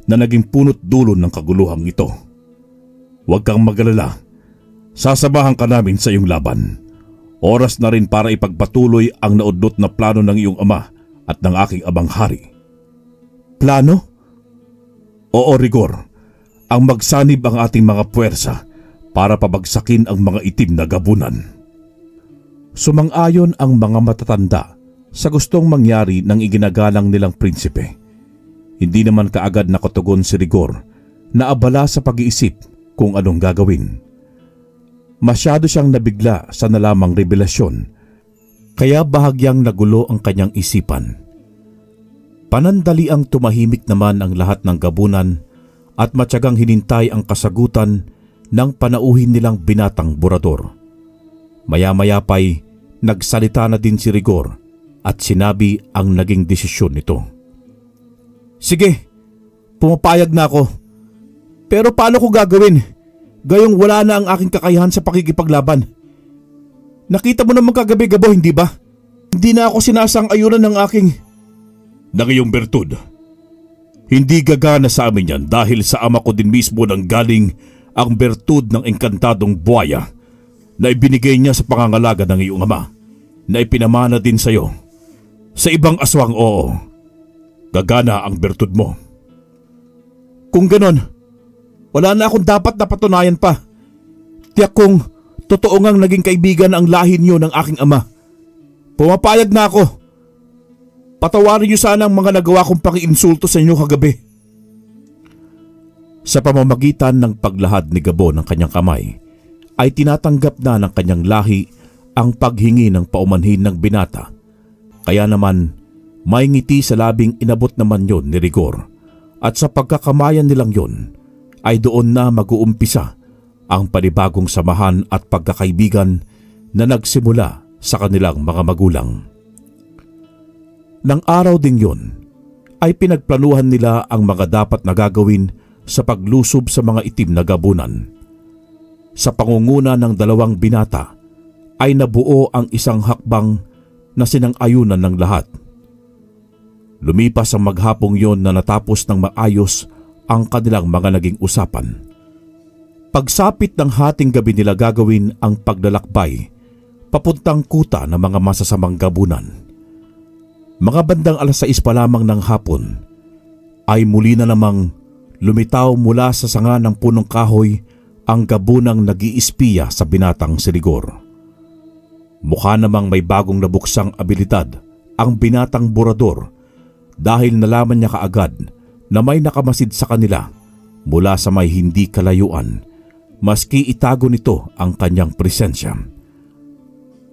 na naging punot dulo ng kaguluhang ito. Huwag kang magalala. Sasamahan ka namin sa iyong laban. Oras na rin para ipagpatuloy ang naudlot na plano ng iyong ama at ng aking amang hari. Plano? Oo, Rigor. Ang magsanib ang ating mga puwersa para pabagsakin ang mga itim na gabunan. Sumang-ayon ang mga matatanda sa gustong mangyari ng iginagalang nilang prinsipe. Hindi naman kaagad nakatugon si Rigor na abala sa pag-iisip kung anong gagawin. Masyado siyang nabigla sa nalamang revelasyon, kaya bahagyang nagulo ang kanyang isipan. Panandaliang tumahimik naman ang lahat ng gabunan at matyagang hinintay ang kasagutan ng panauhin nilang binatang burador. Maya-maya pa'y nagsalita na din si Rigor at sinabi ang naging desisyon nito. Sige, pumapayag na ako. Pero paano ko gagawin? Gayong wala na ang aking kakayahan sa pakikipaglaban. Nakita mo naman kagabi, Gabo, hindi ba? Hindi na ako sinasang-ayunan ng aking... Ng iyong bertud. Hindi gagana sa amin yan dahil sa ama ko din mismo nang galing ang bertud ng engkantadong buhaya na ibinigay niya sa pangangalaga ng iyong ama na ipinamana din sa iyo. Sa ibang aswang, oo. Gagana ang bertud mo. Kung ganon, wala na akong dapat na patunayan pa. Tiyak kong totoo ngang naging kaibigan ang lahi niyo ng aking ama. Pumapayag na ako. Patawarin niyo sana ang mga nagawa kong pang-iinsulto sa inyo kagabi. Sa pamamagitan ng paglahad ni Gabo ng kanyang kamay, ay tinatanggap na ng kanyang lahi ang paghingi ng paumanhin ng binata. Kaya naman, may ngiti sa labing inabot naman yon ni Rigor. At sa pagkakamayan nilang yon, ay doon na mag-uumpisa ang panibagong samahan at pagkakaibigan na nagsimula sa kanilang mga magulang. Nang araw ding yun, ay pinagplanuhan nila ang mga dapat na gagawin sa paglusob sa mga itim na gabunan. Sa pangunguna ng dalawang binata, ay nabuo ang isang hakbang na sinang-ayunan ng lahat. Lumipas ang maghapong yon na natapos ng maayos ang kanilang mga naging usapan. Pagsapit ng hating gabi nila gagawin ang paglalakbay papuntang kuta ng mga masasamang gabunan. Mga bandang 6:00 pa lamang ng hapon ay muli na namang lumitaw mula sa sanga ng punong kahoy ang gabunang nag-iispiya sa binatang si Rigor. Mukha namang may bagong nabuksang abilidad ang binatang burador dahil nalaman niya kaagad na may nakamasid sa kanila mula sa may hindi kalayuan maski itago nito ang kanyang presensya.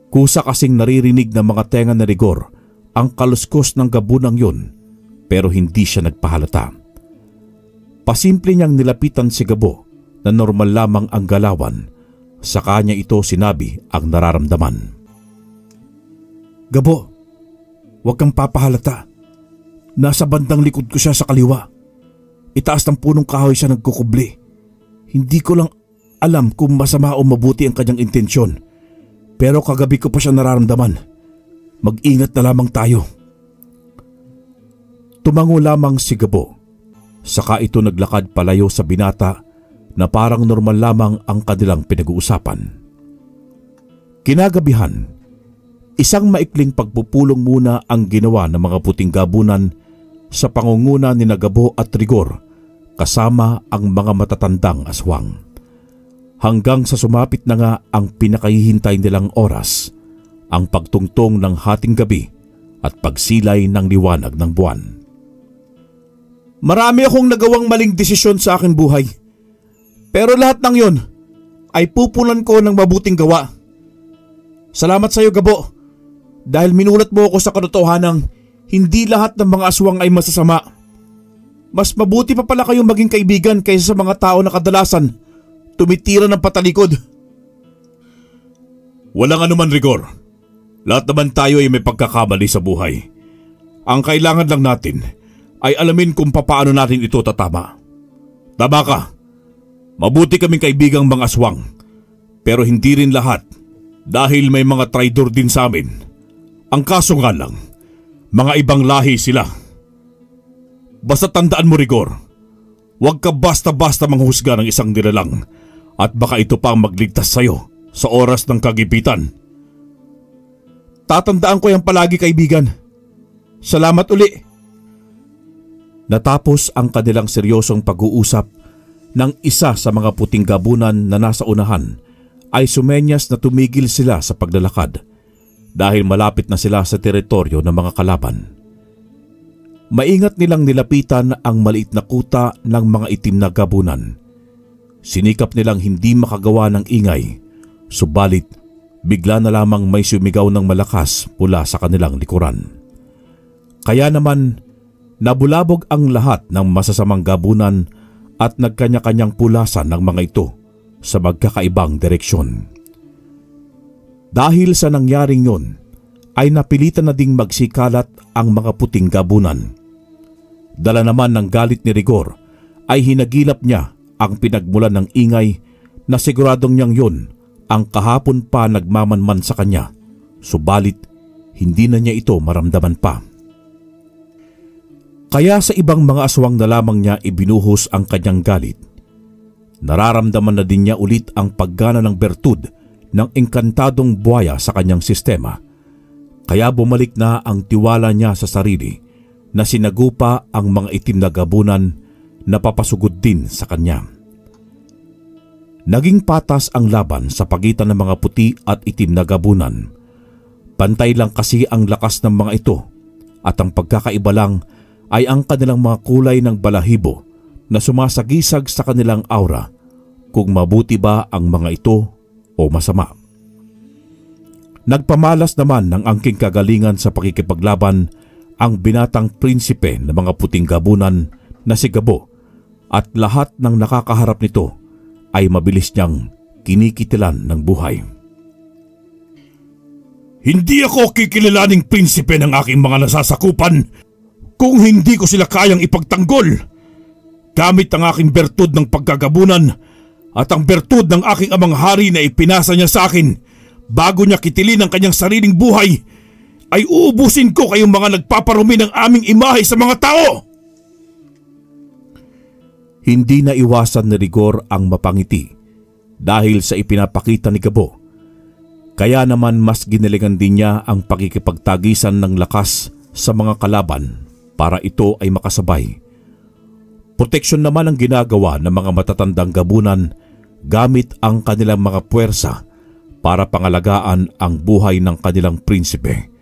Kusa kasing naririnig ng mga tenga ni Rigor ang kaluskos ng gabunang yun pero hindi siya nagpahalata. Pasimple niyang nilapitan si Gabo na normal lamang ang galawan, sa kanya ito sinabi ang nararamdaman. Gabo, huwag kang papahalata. Nasa bandang likod ko siya sa kaliwa. Itaas ng punong kahoy siya nagkukubli. Hindi ko lang alam kung masama o mabuti ang kanyang intensyon. Pero kagabi ko pa siya nararamdaman. Mag-ingat na lamang tayo. Tumango lamang si Gabo. Saka ito naglakad palayo sa binata na parang normal lamang ang kanilang pinag-uusapan. Kinagabihan, isang maikling pagpupulong muna ang ginawa ng mga puting gabunan sa pangunguna ni Gabo at Rigor kasama ang mga matatandang aswang. Hanggang sa sumapit na nga ang pinakahihintay nilang oras, ang pagtungtong ng hating gabi at pagsilay ng liwanag ng buwan. Marami akong nagawang maling desisyon sa aking buhay. Pero lahat ng yon ay pupunan ko ng mabuting gawa. Salamat sa iyo, Gabo, dahil minulat mo ako sa katotohanang hindi lahat ng mga aswang ay masasama. Mas mabuti pa pala kayong maging kaibigan kaysa sa mga tao na kadalasan tumitira ng patalikod. Walang anuman, Rigor. Lahat naman tayo ay may pagkakamali sa buhay. Ang kailangan lang natin ay alamin kung papaano natin ito tatama. Tama ka. Mabuti kaming kaibigang mga aswang. Pero hindi rin lahat dahil may mga traidor din sa amin. Ang kaso nga lang, mga ibang lahi sila. Basta tandaan mo, Rigor, huwag ka basta-basta manghusga ng isang nilalang at baka ito pa ang magligtas sa'yo sa oras ng kagipitan. Tatandaan ko yan palagi, kaibigan. Salamat uli. Natapos ang kanilang seryosong pag-uusap ng isa sa mga puting gabunan na nasa unahan ay sumenyas na tumigil sila sa paglalakad dahil malapit na sila sa teritoryo ng mga kalaban. Maingat nilang nilapitan ang maliit na kuta ng mga itim na gabunan. Sinikap nilang hindi makagawa ng ingay, subalit bigla na lamang may sumigaw ng malakas mula sa kanilang likuran. Kaya naman nabulabog ang lahat ng masasamang gabunan at nagkanya-kanyang pulasan ng mga ito sa magkakaibang direksyon. Dahil sa nangyaring yun, ay napilitan na ding magsikalat ang mga puting gabunan. Dala naman ng galit ni Rigor ay hinagilap niya ang pinagmulan ng ingay na siguradong niyang yun ang kahapon pa nagmamanman sa kanya, subalit hindi na niya ito maramdaman pa. Kaya sa ibang mga aswang na lamang niya ibinuhos ang kanyang galit. Nararamdaman na din niya ulit ang paggana ng bertud ng engkantadong buhaya sa kanyang sistema. Kaya bumalik na ang tiwala niya sa sarili na sinagupa ang mga itim na gabunan na papasugod din sa kanya. Naging patas ang laban sa pagitan ng mga puti at itim na gabunan. Pantay lang kasi ang lakas ng mga ito at ang pagkakaiba lang ay ang kanilang mga kulay ng balahibo na sumasagisag sa kanilang aura, kung mabuti ba ang mga ito o masama. Nagpamalas naman ng angking kagalingan sa pakikipaglaban ang binatang prinsipe ng mga puting gabunan na si Gabo, at lahat ng nakakaharap nito ay mabilis niyang kinikitilan ng buhay. Hindi ako kikilalaning prinsipe ng aking mga nasasakupan kung hindi ko sila kayang ipagtanggol. Gamit ang aking bertud ng pagkagabunan at ang bertud ng aking amang hari na ipinasa niya sa akin bago niya kitilin ang kanyang sariling buhay, ay uubusin ko kayong mga nagpaparumi ng aming imahe sa mga tao. Hindi na iwasan ni Rigor ang mapangiti dahil sa ipinapakita ni Gabo. Kaya naman mas ginalingan din niya ang pakikipagtagisan ng lakas sa mga kalaban para ito ay makasabay. Proteksyon naman ang ginagawa ng mga matatandang gabunan gamit ang kanilang mga puwersa para pangalagaan ang buhay ng kanilang prinsipe.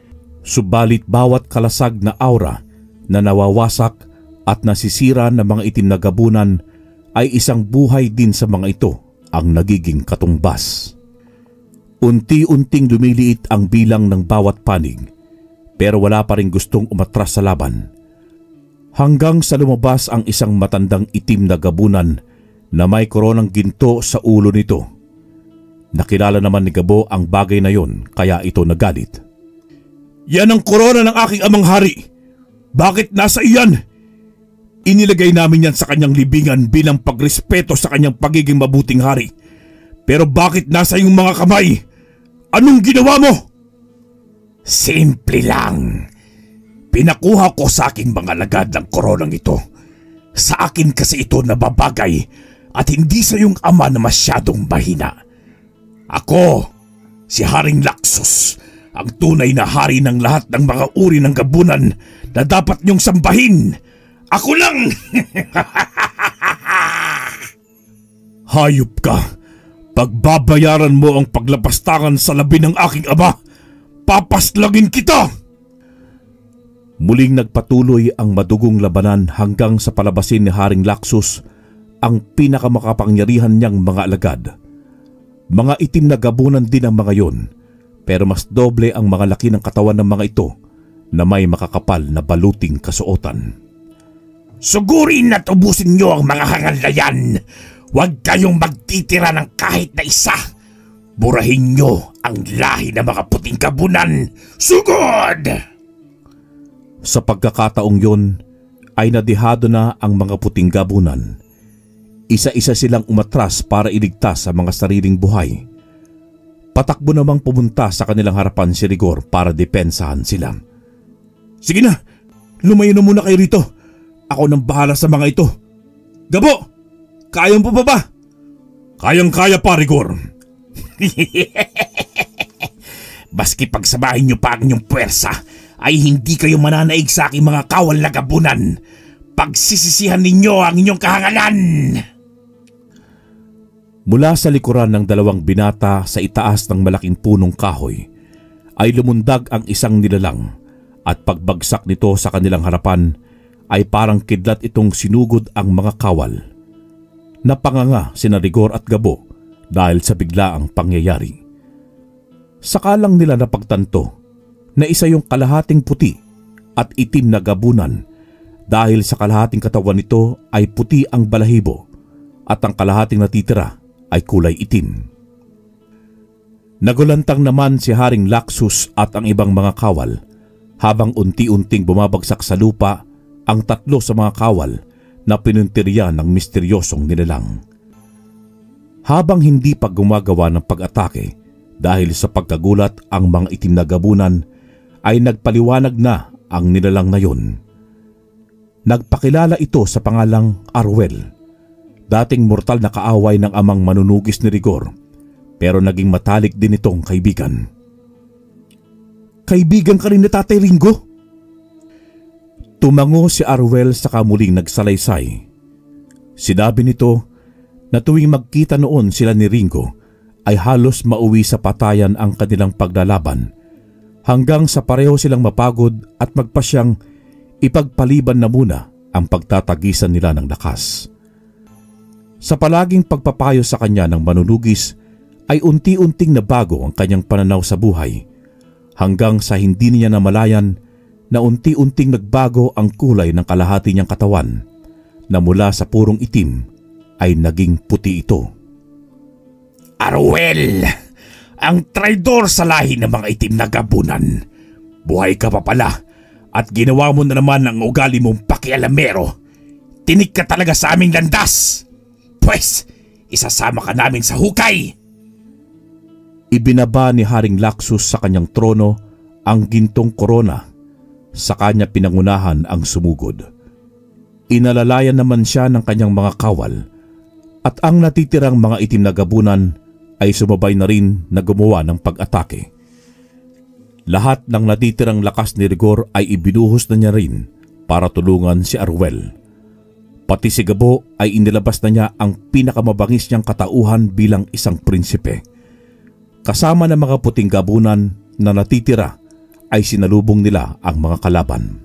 Subalit bawat kalasag na aura na nawawasak at nasisira ng mga itim na gabunan ay isang buhay din sa mga ito ang nagiging katumbas. Unti-unting lumiliit ang bilang ng bawat panig, pero wala pa rin gustong umatras sa laban. Hanggang sa lumabas ang isang matandang itim na gabunan na may koronang ginto sa ulo nito. Nakilala naman ni Gabo ang bagay na yon, kaya ito nagalit. Yan ang korona ng aking amang hari. Bakit nasa iyan? Inilagay namin yan sa kanyang libingan bilang pagrespeto sa kanyang pagiging mabuting hari. Pero bakit nasa iyong mga kamay? Anong ginawa mo? Simple lang. Pinakuha ko sa aking mga lagad ng koronang ito. Sa akin kasi ito nababagay at hindi sa iyong ama na masyadong mahina. Ako, si Haring Laxus, ang tunay na hari ng lahat ng mga uri ng gabunan na dapat niyong sambahin. Ako lang! Hayop ka! Pagbabayaran mo ang paglapastangan sa labi ng aking ama, papaslagin kita! Muling nagpatuloy ang madugong labanan hanggang sa palabasin ni Haring Laxus ang pinakamakapangyarihan niyang mga alagad. Mga itim na gabunan din ang mga yon, pero mas doble ang mga laki ng katawan ng mga ito na may makakapal na baluting kasuotan. Sugurin at ubusin niyo ang mga hangal na yan. Huwag kayong magtitira ng kahit na isa. Burahin niyo ang lahi ng mga puting gabunan. Sugod! Sa pagkakataong yon ay nadihado na ang mga puting gabunan. Isa-isa silang umatras para iligtas sa mga sariling buhay. Patakbo namang pumunta sa kanilang harapan si Rigor para depensahan sila. Sige na, lumayo na muna kayo rito. Ako nang bahala sa mga ito. Gabo, kaya mo pa ba? Kayang-kaya pa, Rigor. Baski pagsamahin niyo pa ang inyong puwersa ay hindi kayo mananaig sa aking mga kawal na gabunan. Pagsisisihan ninyo ang inyong kahangalan. Mula sa likuran ng dalawang binata sa itaas ng malaking punong kahoy ay lumundag ang isang nilalang at pagbagsak nito sa kanilang harapan ay parang kidlat itong sinugod ang mga kawal. Napanganga sina Rigor at Gabo dahil sa biglaang pangyayari. Sakalang nila napagtanto na isa yung kalahating puti at itim na gabunan dahil sa kalahating katawan nito ay puti ang balahibo at ang kalahating natitira ay kulay itim. Nagulantang naman si Haring Laxus at ang ibang mga kawal habang unti-unting bumabagsak sa lupa ang tatlo sa mga kawal na pinuntirya ng misteryosong nilalang. Habang hindi pa gumagawa ng pag-atake dahil sa pagkagulat ang mga itim na gabunan ay nagpaliwanag na ang nilalang na yun. Nagpakilala ito sa pangalang Arwel, dating mortal na kaaway ng amang manunugis ni Rigor, pero naging matalik din itong kaibigan. Kaibigan ka rin ni Tatay Ringo? Tumango si Arwel sa muling nagsalaysay. Sinabi nito na tuwing magkita noon sila ni Ringo ay halos mauwi sa patayan ang kanilang paglalaban hanggang sa pareho silang mapagod at magpasyang ipagpaliban na muna ang pagtatagisan nila ng lakas. Sa palaging pagpapayo sa kanya ng manunugis ay unti-unting nabago ang kanyang pananaw sa buhay hanggang sa hindi niya namalayan na unti-unting nagbago ang kulay ng kalahati niyang katawan na mula sa purong itim ay naging puti ito. Arwel! Ang traidor sa lahi ng mga itim na gabunan. Buhay ka pa pala at ginawa mo na naman ang ugali mong pakialamero. Tinik ka talaga sa aming landas. Pwes, isasama ka namin sa hukay. Ibinaba ni Haring Laxus sa kanyang trono ang gintong korona. Sa kanya pinangunahan ang sumugod. Inalalayan naman siya ng kanyang mga kawal at ang natitirang mga itim na gabunan ay sumabay na rin na gumawa ng pag-atake. Lahat ng natitirang lakas ni Rigor ay ibinuhos na niya rin para tulungan si Arwel. Pati si Gabo ay inilabas na niya ang pinakamabangis niyang katauhan bilang isang prinsipe. Kasama ng mga puting gabunan na natitira ay sinalubong nila ang mga kalaban.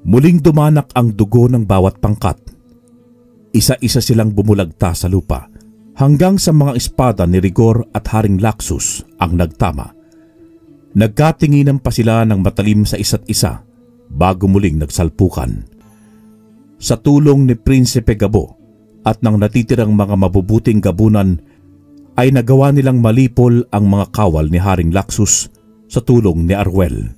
Muling dumanak ang dugo ng bawat pangkat. Isa-isa silang bumulagta sa lupa hanggang sa mga espada ni Rigor at Haring Laxus ang nagtama. Nagkatinginan pa sila ng matalim sa isa't isa bago muling nagsalpukan. Sa tulong ni Prinsipe Gabo at ng natitirang mga mabubuting gabunan ay nagawa nilang malipol ang mga kawal ni Haring Laxus sa tulong ni Arwel.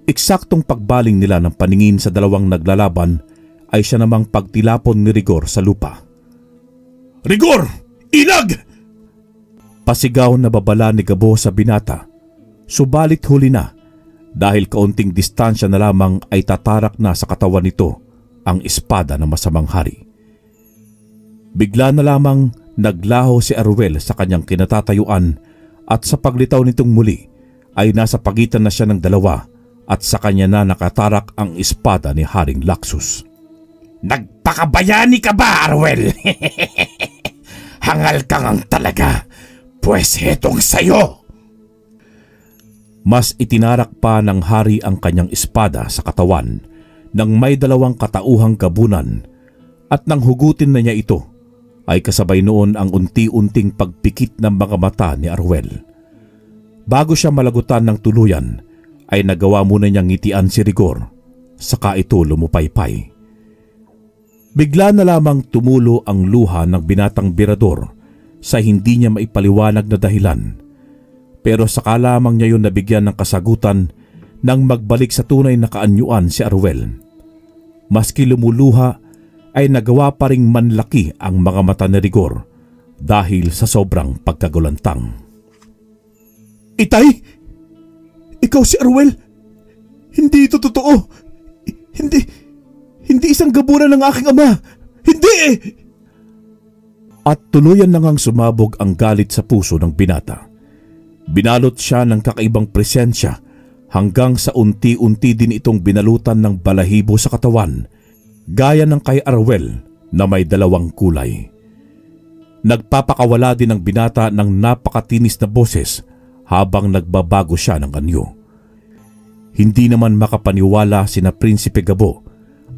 Eksaktong pagbaling nila ng paningin sa dalawang naglalaban ay siya namang pagtilapon ni Rigor sa lupa. Rigor! Inag! Pasigaw na babala ni Gabo sa binata. Subalit huli na dahil kaunting distansya na lamang ay tatarak na sa katawan nito ang espada ng masamang hari. Bigla na lamang naglaho si Arwel sa kanyang kinatatayuan at sa paglitaw nitong muli ay nasa pagitan na siya ng dalawa at sa kanya na nakatarak ang espada ni Haring Laxus. Nagpakabayani ka ba, Arwel? Hangal ka ngang talaga, pues hetong sayo. Mas itinarak pa ng hari ang kanyang espada sa katawan nang may dalawang katauhang gabunan at nang hugutin na niya ito ay kasabay noon ang unti-unting pagpikit ng mga mata ni Arwel. Bago siya malagutan ng tuluyan ay nagawa muna niyang ngitian si Rigor, saka ito lumupaypay. Bigla na lamang tumulo ang luha ng binatang birador sa hindi niya maipaliwanag na dahilan. Pero saka lamang niya yun nabigyan ng kasagutan nang magbalik sa tunay na kaanyuan si Arwel. Maski lumuluha ay nagawa pa ring manlaki ang mga mata ni Rigor dahil sa sobrang pagkagulantang. Itay! Ikaw si Arwel! Hindi ito totoo! Hindi isang gabunan ng aking ama! Hindi! At tuluyan na ngang sumabog ang galit sa puso ng binata. Binalot siya ng kakaibang presensya hanggang sa unti-unti din itong binalutan ng balahibo sa katawan, gaya ng kay Arwel na may dalawang kulay. Nagpapakawala din ang binata ng napakatinis na boses habang nagbabago siya ng anyo. Hindi naman makapaniwala sina Prinsipe Gabo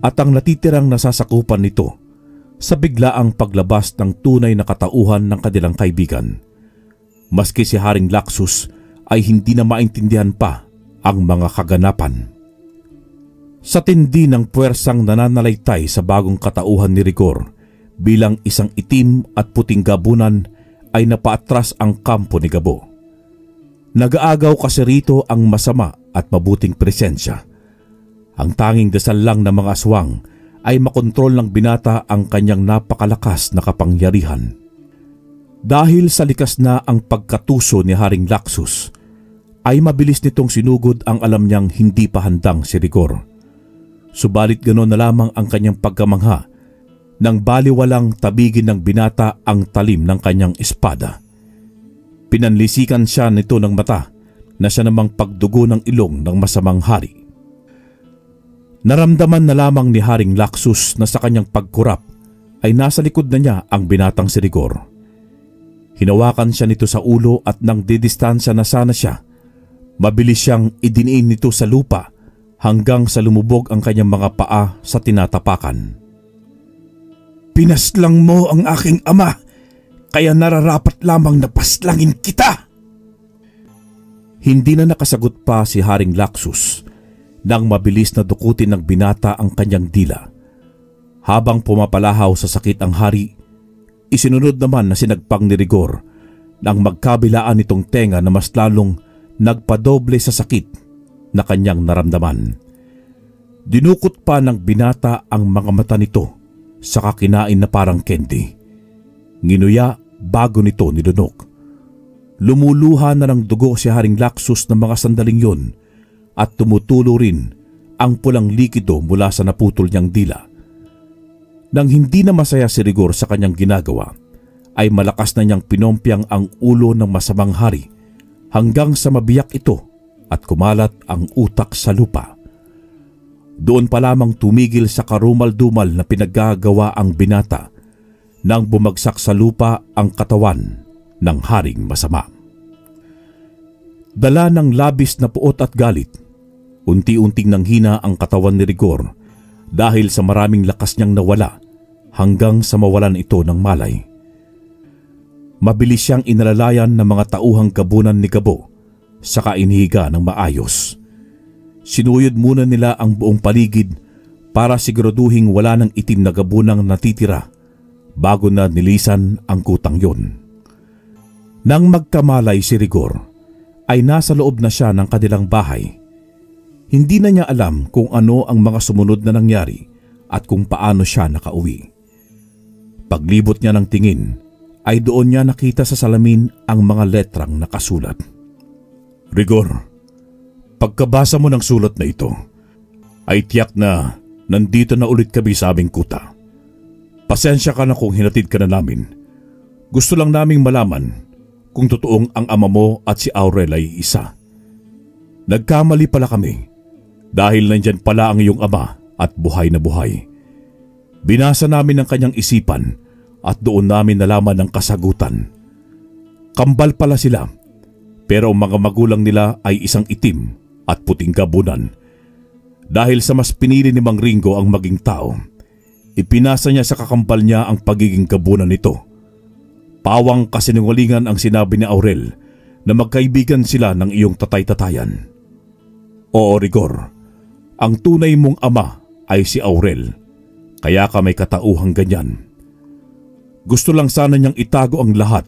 at ang natitirang nasasakupan nito sa biglaang paglabas ng tunay na katauhan ng kanilang kaibigan. Maski si Haring Laxus ay hindi na maintindihan pa ang mga kaganapan. Sa tindi ng puwersang nananalaytay sa bagong katauhan ni Rigor bilang isang itim at puting gabunan ay napaatras ang kampo ni Gabo. Nag-aagaw kasi rito ang masama at mabuting presensya. Ang tanging dasal lang ng mga aswang ay makontrol ng binata ang kanyang napakalakas na kapangyarihan. Dahil sa likas na ang pagkatuso ni Haring Laxus, ay mabilis nitong sinugod ang alam niyang hindi pa handang si Rigor. Subalit ganoon na lamang ang kanyang pagkamangha nang baliwalang tabigin ng binata ang talim ng kanyang espada. Pinanlisikan siya nito ng mata na siya namang pagdugo ng ilong ng masamang hari. Naramdaman na lamang ni Haring Laxus na sa kanyang pagkurap ay nasa likod na niya ang binatang si Rigor. Hinawakan siya nito sa ulo at nang didistansya na sana siya, mabilis siyang idiniin nito sa lupa hanggang sa lumubog ang kanyang mga paa sa tinatapakan. Pinaslang mo ang aking ama, kaya nararapat lamang na paslangin kita. Hindi na nakasagot pa si Haring Laxus nang mabilis na dukutin ng binata ang kanyang dila. Habang pumapalahaw sa sakit ang hari, isinunod naman na sinagpang ni Rigor nang magkabilaan nitong tenga na mas lalong nagpadoble sa sakit na kanyang naramdaman. Dinukot pa ng binata ang mga mata nito sa kakinain na parang candy. Nginuya bago nito nilunok. Lumuluha na ng dugo si Haring Laxus ng mga sandaling yun at tumutulo rin ang pulang likido mula sa naputol niyang dila. Nang hindi na masaya si Rigor sa kanyang ginagawa, ay malakas na niyang pinompyang ang ulo ng masamang hari hanggang sa mabiyak ito at kumalat ang utak sa lupa. Doon pa lamang tumigil sa karumal-dumal na pinaggagawa ang binata nang bumagsak sa lupa ang katawan ng haring masama. Dala ng labis na puot at galit, unti-unting nanghina ang katawan ni Rigor dahil sa maraming lakas niyang nawala hanggang sa mawalan ito ng malay. Mabilis siyang inalalayan ng mga tauhang gabunan ni Gabo saka inihiga ng maayos. Sinuyod muna nila ang buong paligid para siguraduhing wala ng itim na gabunang natitira bago na nilisan ang kutang yon. Nang magkamalay si Rigor, ay nasa loob na siya ng kanilang bahay. Hindi na niya alam kung ano ang mga sumunod na nangyari at kung paano siya nakauwi. Paglibot niya ng tingin, ay doon niya nakita sa salamin ang mga letrang nakasulat. Rigor, pagkabasa mo ng sulat na ito, ay tiyak na nandito na ulit kami sa aming kuta. Pasensya ka na kung hinatid ka na namin. Gusto lang naming malaman kung totoong ang ama mo at si Aurel ay isa. Nagkamali pala kami dahil nandyan pala ang iyong ama at buhay na buhay. Binasa namin ang kanyang isipan at doon namin nalaman ang kasagutan. Kambal pala sila, pero ang mga magulang nila ay isang itim at puting gabunan. Dahil sa mas pinili ni Mang Ringo ang maging tao, ipinasa niya sa kakambal niya ang pagiging gabunan nito. Pawang kasinungalingan ang sinabi ni Aurel na magkaibigan sila ng iyong tatay-tatayan. Oo, Rigor, ang tunay mong ama ay si Aurel, kaya ka may katauhang ganyan. Gusto lang sana niyang itago ang lahat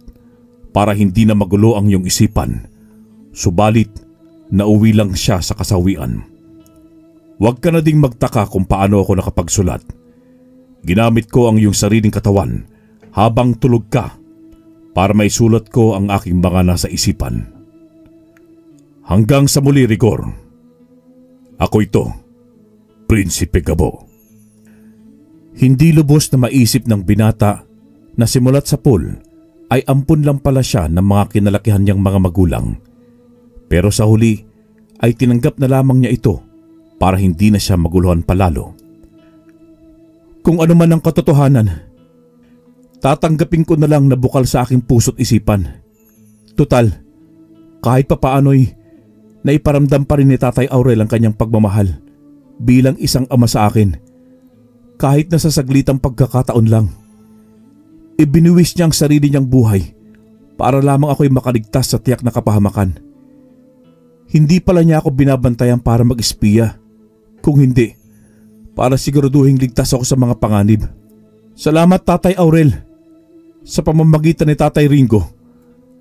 para hindi na magulo ang iyong isipan, subalit nauwi lang siya sa kasawian. Huwag ka na ding magtaka kung paano ako nakapagsulat. Ginamit ko ang iyong sariling katawan habang tulog ka para maisulat ko ang aking mga nasa isipan. Hanggang sa muli, Rigor. Ako ito, Prinsipe Gabo. Hindi lubos na maisip ng binata na simulat sa pool ay ampun lang pala siya ng mga kinalakihan niyang mga magulang. Pero sa huli ay tinanggap na lamang niya ito para hindi na siya maguluhan palalo. Kung ano man ang katotohanan, tatanggapin ko na lang na bukal sa aking puso't isipan. Tutal, kahit papaano'y naiparamdam pa rin ni Tatay Aurel ang kanyang pagmamahal bilang isang ama sa akin. Kahit na sa saglitang pagkakataon lang, ibinuwis niya ang sarili niyang buhay para lamang ako'y makaligtas sa tiyak na kapahamakan. Hindi pala niya ako binabantayan para mag-espiya, kung hindi, para siguraduhing ligtas ako sa mga panganib. Salamat Tatay Aurel. Sa pamamagitan ni Tatay Ringo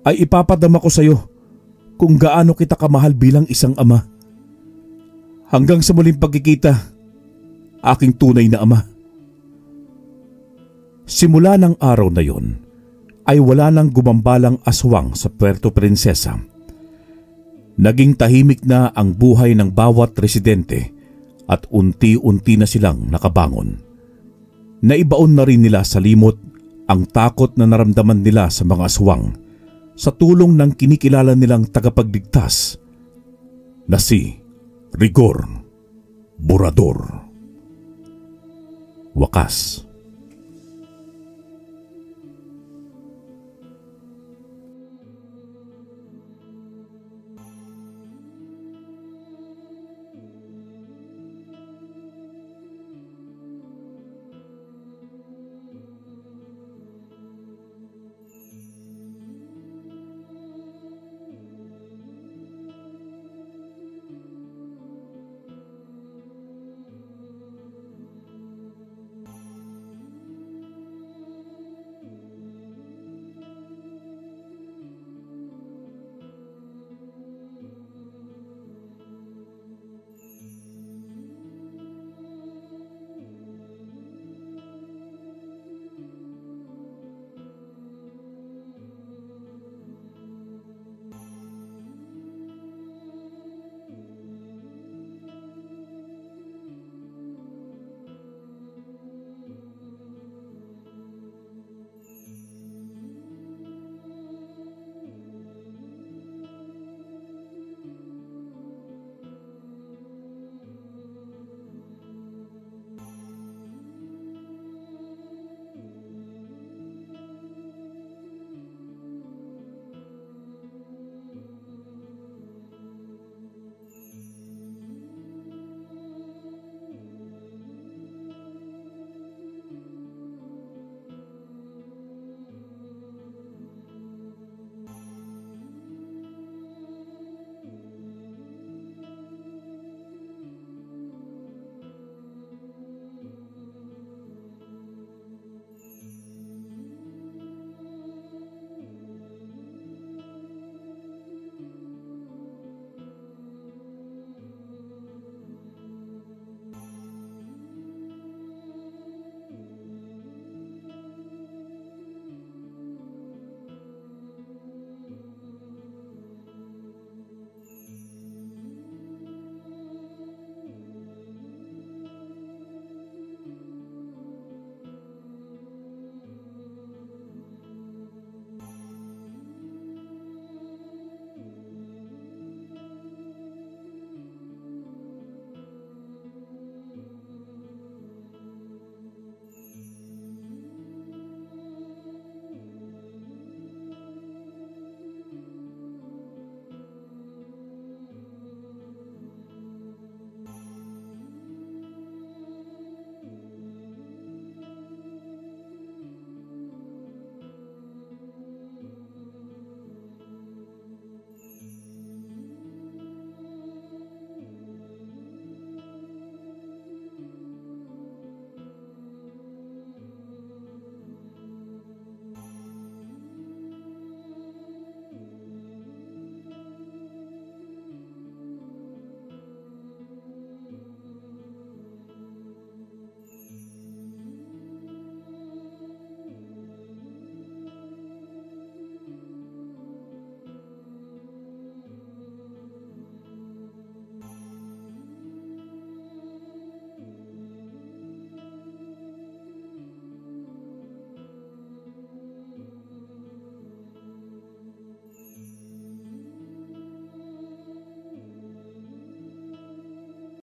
ay ipapadama ko sa iyo kung gaano kita kamahal bilang isang ama. Hanggang sa muling pagkikita, aking tunay na ama. Simula ng araw na yon ay wala nang gumambalang aswang sa Puerto Princesa. Naging tahimik na ang buhay ng bawat residente at unti-unti na silang nakabangon. Naibaon na rin nila sa limot ang takot na naramdaman nila sa mga aswang sa tulong ng kinikilala nilang tagapagligtas na si Rigor Burador. Wakas.